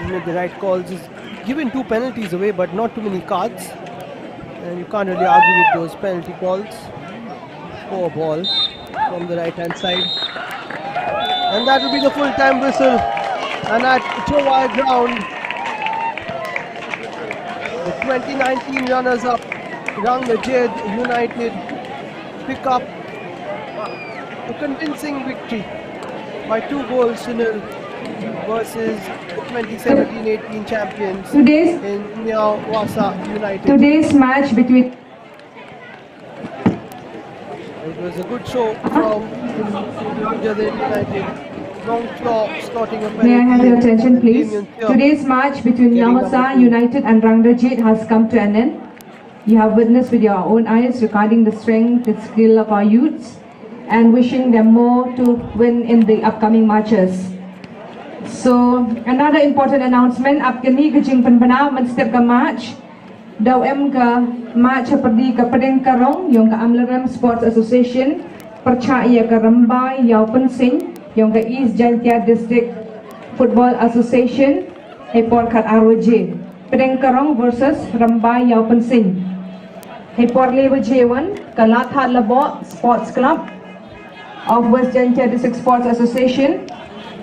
[SPEAKER 4] made the right calls. He's given 2 penalties away, but not too many cards, and you can't really argue with those penalty calls. Poor ball from the right hand side, and that will be the full time whistle. And at Jowai ground, the 2019 runners up Rangdajied United pick up a convincing victory by 2-0 versus the 2017-18 champions in Niaw Wasa United.
[SPEAKER 2] Today's match between
[SPEAKER 4] It was a good show from Rangdajied United. Long claw slotting a penalty.
[SPEAKER 2] May I have your attention, please?
[SPEAKER 4] Damien Thiaw
[SPEAKER 2] Today's match between
[SPEAKER 4] getting
[SPEAKER 2] Niaw Wasa
[SPEAKER 4] number 2.
[SPEAKER 2] United and Rangdajied has come to an end. You have witnessed with your own eyes regarding the strength and skill of our youths, and wishing them more to win in the upcoming matches. So, another important announcement, upcoming kejing penbana menstep ke match, daw ke match seperti ke Pedeng Karong, yang ke Meghalaya Sports Association, percaya ke Rembai Yau Pensing, yang ke East Jantia District Football Association, Hepor kat ROJ. Pedeng Karong versus Rembai Yau Pensing. Hepor Lewa J1 ke Latha Labok Sports Club of West Jantia District Sports Association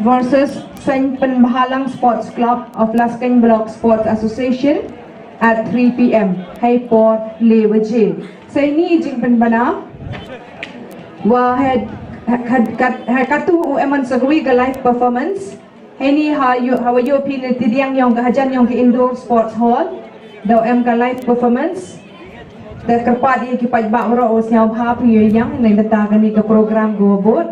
[SPEAKER 2] versus Saint Penbahalang Sports Club of Laskeng Block Sports Association at 3 p.m. Hepor Lewa J. Sa ini jing penbana wa had katu eman sagui ke live performance. Ini how you opinion tidiang yang kehajan yang ke indoor sports hall daw ke live performance. Dan kerpat ia kipat bak ro siaw ha pi yang nai letakkan ni ke program go boat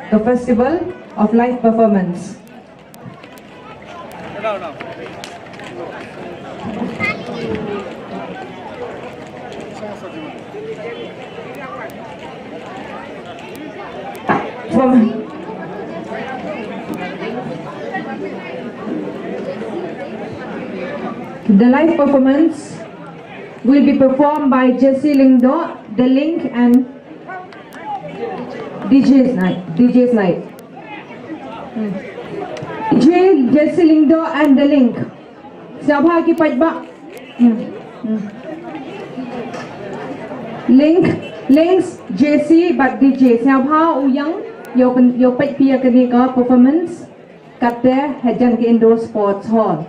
[SPEAKER 2] the festival of live performance. The live performance will be performed by Jesse Lingdo, The Link, and DJ's Night. Jesse Lingdo and The Link. Siapa ki pajba? Links Jesse but DJ. Siapa uyang yo paj pia kenika performance kate hajan ke indoor sports hall.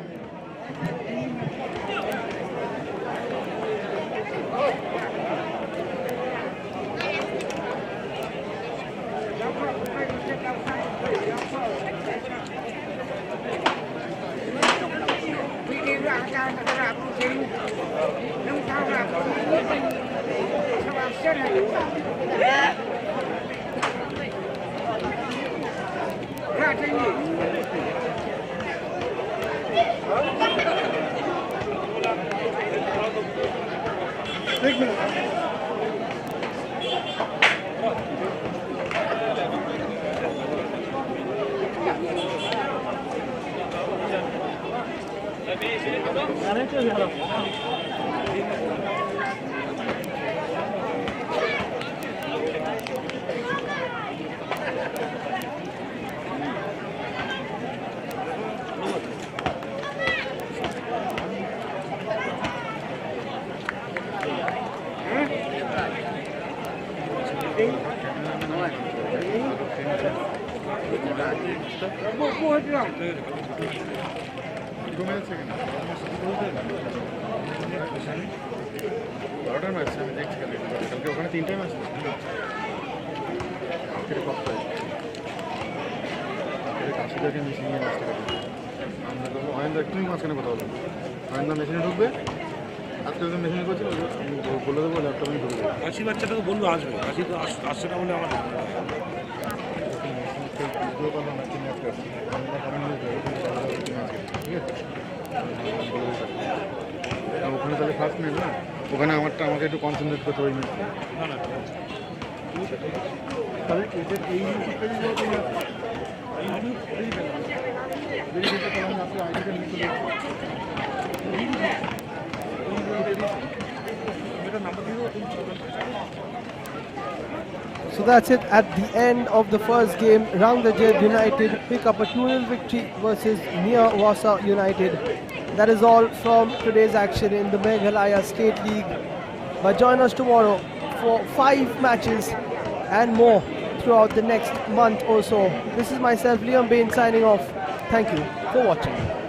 [SPEAKER 3] কাশি বাচ্চাটাকে বলবো আসবে, কাশি তো আসছে না বলে আমার
[SPEAKER 1] ওখানে তাহলে ফার্স্ট নেই না, ওখানে আমারটা আমাকে একটু কনসেন্ট্রেট করতে হবে।
[SPEAKER 3] না না
[SPEAKER 1] তাহলে এদের এই
[SPEAKER 4] So that's it. At the end of the first game, Rangdajied United pick up a 2-0 victory versus Niaw Wasa United. That is all from today's action in the Meghalaya State League. But join us tomorrow for 5 matches and more throughout the next month or so. This is myself, Liam Bain, signing off. Thank you for watching.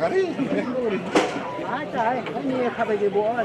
[SPEAKER 1] গাড়ি
[SPEAKER 4] আচ্ছা, আমি খাবে যে বড়